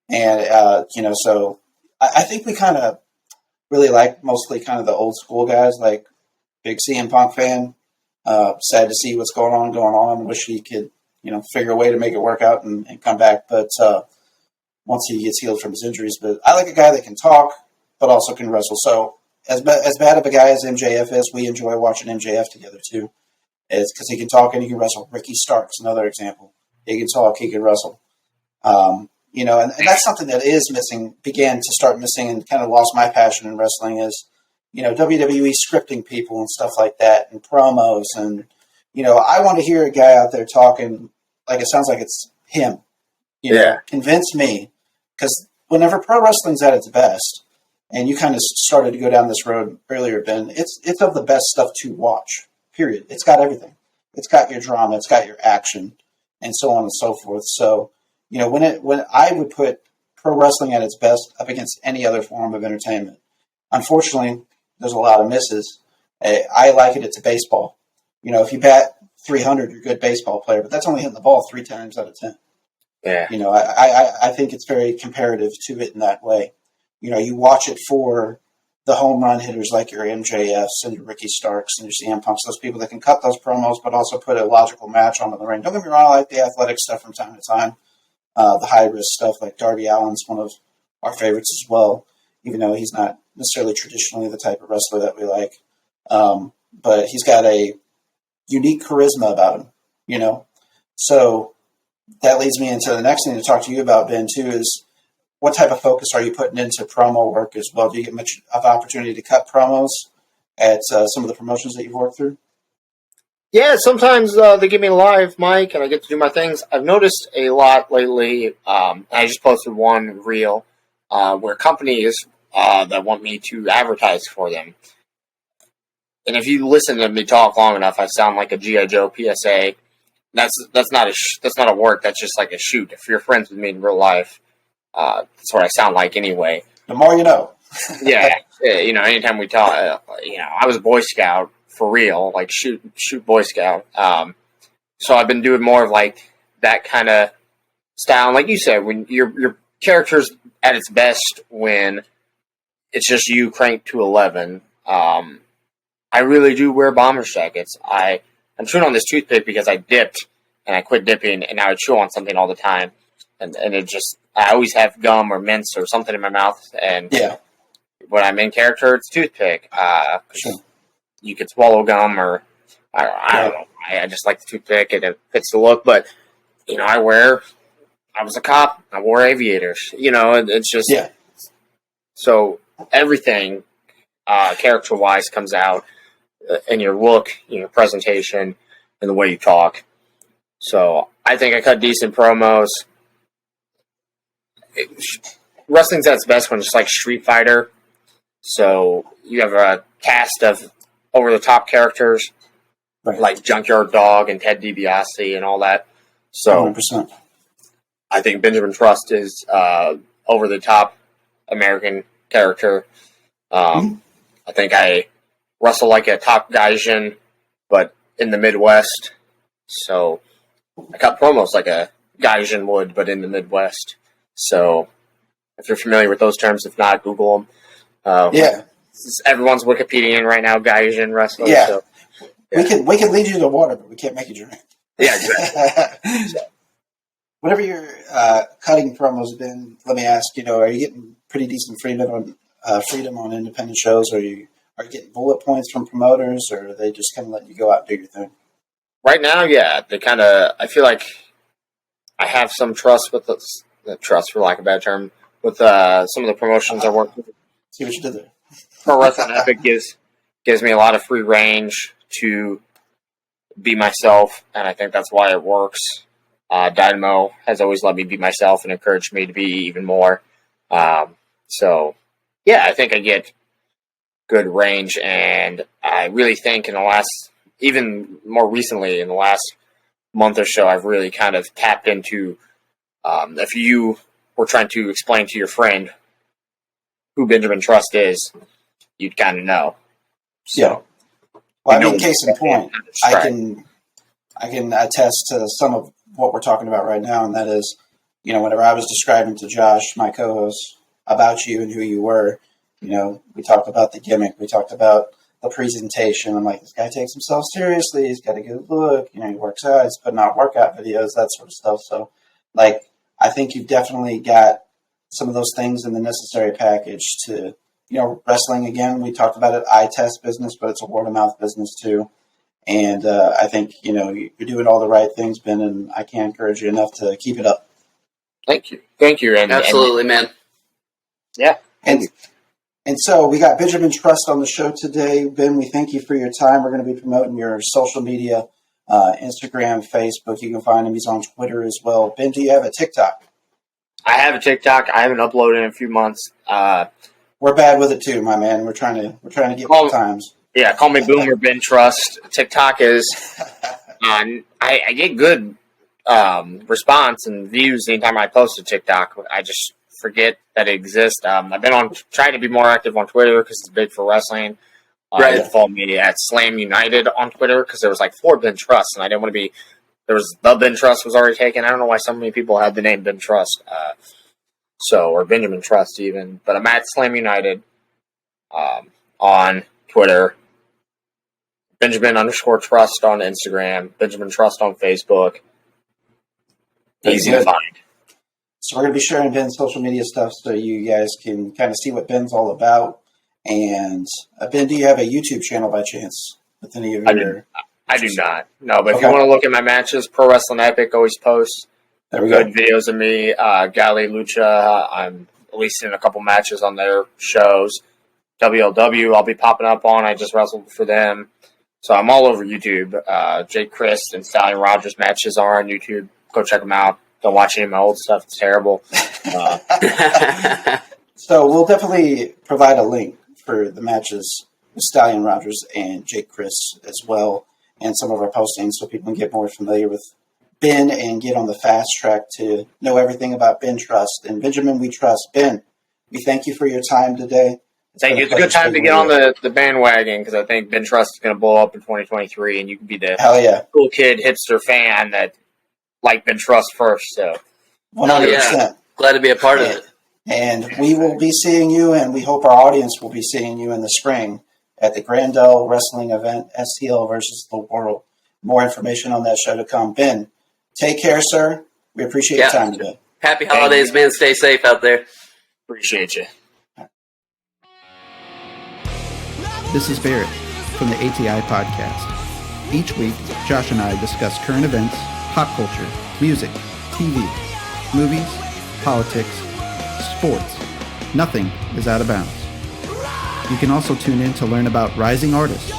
And, so I think we kind of really like mostly kind of the old school guys, like big CM Punk fan, sad to see what's going on. Wish he could figure a way to make it work out and come back. But once he gets healed from his injuries, but I like a guy that can talk, but also can wrestle. So as bad of a guy as MJF is, we enjoy watching MJF together too. It's because he can talk and he can wrestle. Ricky Starks, another example. He can talk, he can wrestle. And that's something that began to start missing and kind of lost my passion in wrestling is, WWE scripting people and stuff like that and promos. And, I want to hear a guy out there talking like it sounds like it's him. Convince me. Because whenever pro wrestling's at its best, and you kind of started to go down this road earlier, Ben, it's of the best stuff to watch, period. It's got everything. It's got your drama, it's got your action, and so on and so forth. So, when I would put pro wrestling at its best up against any other form of entertainment, unfortunately, there's a lot of misses. I liken it to baseball. If you bat 300, you're a good baseball player, but that's only hitting the ball 3 times out of 10. Yeah. I think it's very comparative to it in that way. You watch it for the home run hitters like your MJFs and your Ricky Starks and your CM Punks, those people that can cut those promos, but also put a logical match onto the ring. Don't get me wrong, I like the athletic stuff from time to time. The high-risk stuff like Darby Allin's one of our favorites as well, even though he's not necessarily traditionally the type of wrestler that we like. But he's got a unique charisma about him, So that leads me into the next thing to talk to you about, Ben, too, is what type of focus are you putting into promo work as well? Do you get much of opportunity to cut promos at some of the promotions that you've worked through? Yeah, sometimes they give me a live mic and I get to do my things. I've noticed a lot lately. I just posted one reel where companies that want me to advertise for them. And if you listen to me talk long enough, I sound like a G.I. Joe PSA. That's not a work. That's just like a shoot. If you're friends with me in real life, that's what I sound like anyway. The more you know. Yeah, anytime we talk, I was a Boy Scout for real, like shoot Boy Scout. So I've been doing more of like that kind of style. And like you said, when your character's at its best when it's just you cranked to 11. I really do wear bomber's jackets. I'm chewing on this toothpick because I dipped and I quit dipping and now I chew on something all the time. And it just, I always have gum or mints or something in my mouth. And when I'm in character, it's toothpick. Sure. You could swallow gum or I don't know. I just like the toothpick and it fits the look. But, I was a cop. I wore aviators. It's just, so everything character-wise comes out in your look, your presentation, and the way you talk. So I think I cut decent promos. Wrestling's at its best when it's like Street Fighter. So you have a cast of over-the-top characters like Junkyard Dog and Ted DiBiase and all that. So 100%. I think Benjamin Trust is over-the-top American character. I think I wrestle like a top Gaijin, but in the Midwest. So I cut promos like a Gaijin would, but in the Midwest. So if you're familiar with those terms, if not, Google them. Everyone's Wikipediaing right now, Gaijin wrestling. Yeah. So, We can lead you to water, but we can't make you drink. Yeah, exactly. Whatever your cutting promos have been, let me ask, are you getting pretty decent freedom on independent shows? Are you getting bullet points from promoters, or are they just kind of letting you go out and do your thing? Right now, yeah. I feel like I have some trust with trust, for lack of a bad term, with some of the promotions I work with. See what you did there. Pro Wrestling Epic gives me a lot of free range to be myself, and I think that's why it works. Dynamo has always let me be myself and encouraged me to be even more. So, yeah, I think I get good range, and I really think even more recently, in the last month or so, I've really kind of tapped into, if you were trying to explain to your friend who Benjamin Trust is, you'd kind of know. So, well, case in point, I can attest to some of what we're talking about right now, and that is, whenever I was describing to Josh, my co-host, about you and who you were, we talked about the gimmick, we talked about the presentation. I'm like, this guy takes himself seriously. He's got a good look. You know, he works out. He's putting out workout videos, that sort of stuff. So, like, I think you've definitely got some of those things in the necessary package to, you know, wrestling, again, we talked about it, eye test business, but it's a word-of-mouth business too. And I think, you know, you're doing all the right things, Ben, and I can't encourage you enough to keep it up. Thank you. Thank you. Absolutely, man. Yeah. And so we got Benjamin Trust on the show today. Ben, we thank you for your time. We're going to be promoting your social media, Instagram, Facebook. You can find him. He's on Twitter as well. Ben, do you have a TikTok? I have a TikTok. I haven't uploaded in a few months. We're bad with it too, my man. We're trying to get with the times. Yeah, call me Boomer Ben Trust. TikTok is I get good response and views anytime I post a TikTok. I just forget that it exists. I've been trying to be more active on Twitter because it's big for wrestling. Right. They follow me at Slam United on Twitter because there was like 4 Ben Trusts, and I didn't want to be. There was the Ben Trust was already taken. I don't know why so many people had the name Ben Trust, or Benjamin Trust even. But I'm at Slam United on Twitter. Benjamin_Trust on Instagram. Benjamin Trust on Facebook. Easy to find. So we're going to be sharing Ben's social media stuff so you guys can kind of see what Ben's all about. And Ben, do you have a YouTube channel by chance? With any of your? I do not. No, but if you want to look at my matches, Pro Wrestling Epic always posts good videos of me. Gali Lucha, I'm releasing a couple matches on their shows. WLW, I'll be popping up on. I just wrestled for them. So I'm all over YouTube. Jake Christ and Stallion Rogers matches are on YouTube. Go check them out. Don't watch any of my old stuff. It's terrible. So we'll definitely provide a link for the matches with Stallion Rogers and Jake Christ as well, and some of our postings so people can get more familiar with Ben and get on the fast track to know everything about Ben Trust. And Benjamin, we trust. Ben, we thank you for your time today. Thank you. It's a good time to get on the bandwagon because I think Ben Trust is going to blow up in 2023, and you can be the cool kid, hipster fan that liked Ben Trust first. So, 100%. Yeah. Glad to be a part of it. And we will be seeing you, and we hope our audience will be seeing you in the spring at the Grandel Wrestling event, STL versus the World. More information on that show to come. Ben, take care, sir. We appreciate your time today. Happy holidays, man. Stay safe out there. Appreciate you. This is Barrett from the ATI Podcast. Each week, Josh and I discuss current events, pop culture, music, TV, movies, politics, sports. Nothing is out of bounds. You can also tune in to learn about rising artists,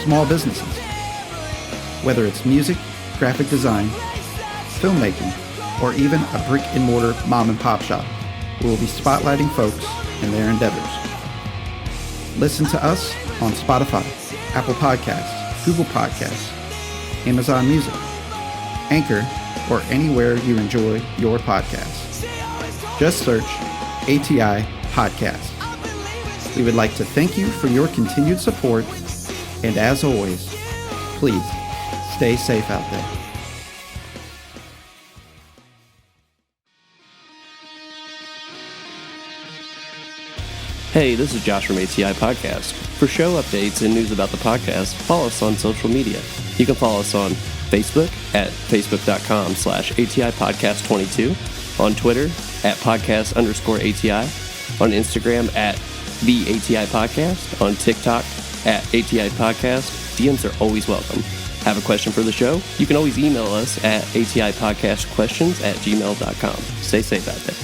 small businesses. Whether it's music, graphic design, filmmaking, or even a brick-and-mortar mom-and-pop shop, we will be spotlighting folks and their endeavors. Listen to us on Spotify, Apple Podcasts, Google Podcasts, Amazon Music, Anchor, or anywhere you enjoy your podcasts. Just search ATI Podcast. We would like to thank you for your continued support, and as always, please stay safe out there. Hey, this is Josh from ATI Podcast. For show updates and news about the podcast, follow us on social media. You can follow us on Facebook at facebook.com/ATI Podcast 22, on Twitter at podcast_ATI, on Instagram at the ATI Podcast, on TikTok at ATI Podcast. DMs are always welcome. Have a question for the show? You can always email us at atipodcastquestions@gmail.com. Stay safe out there.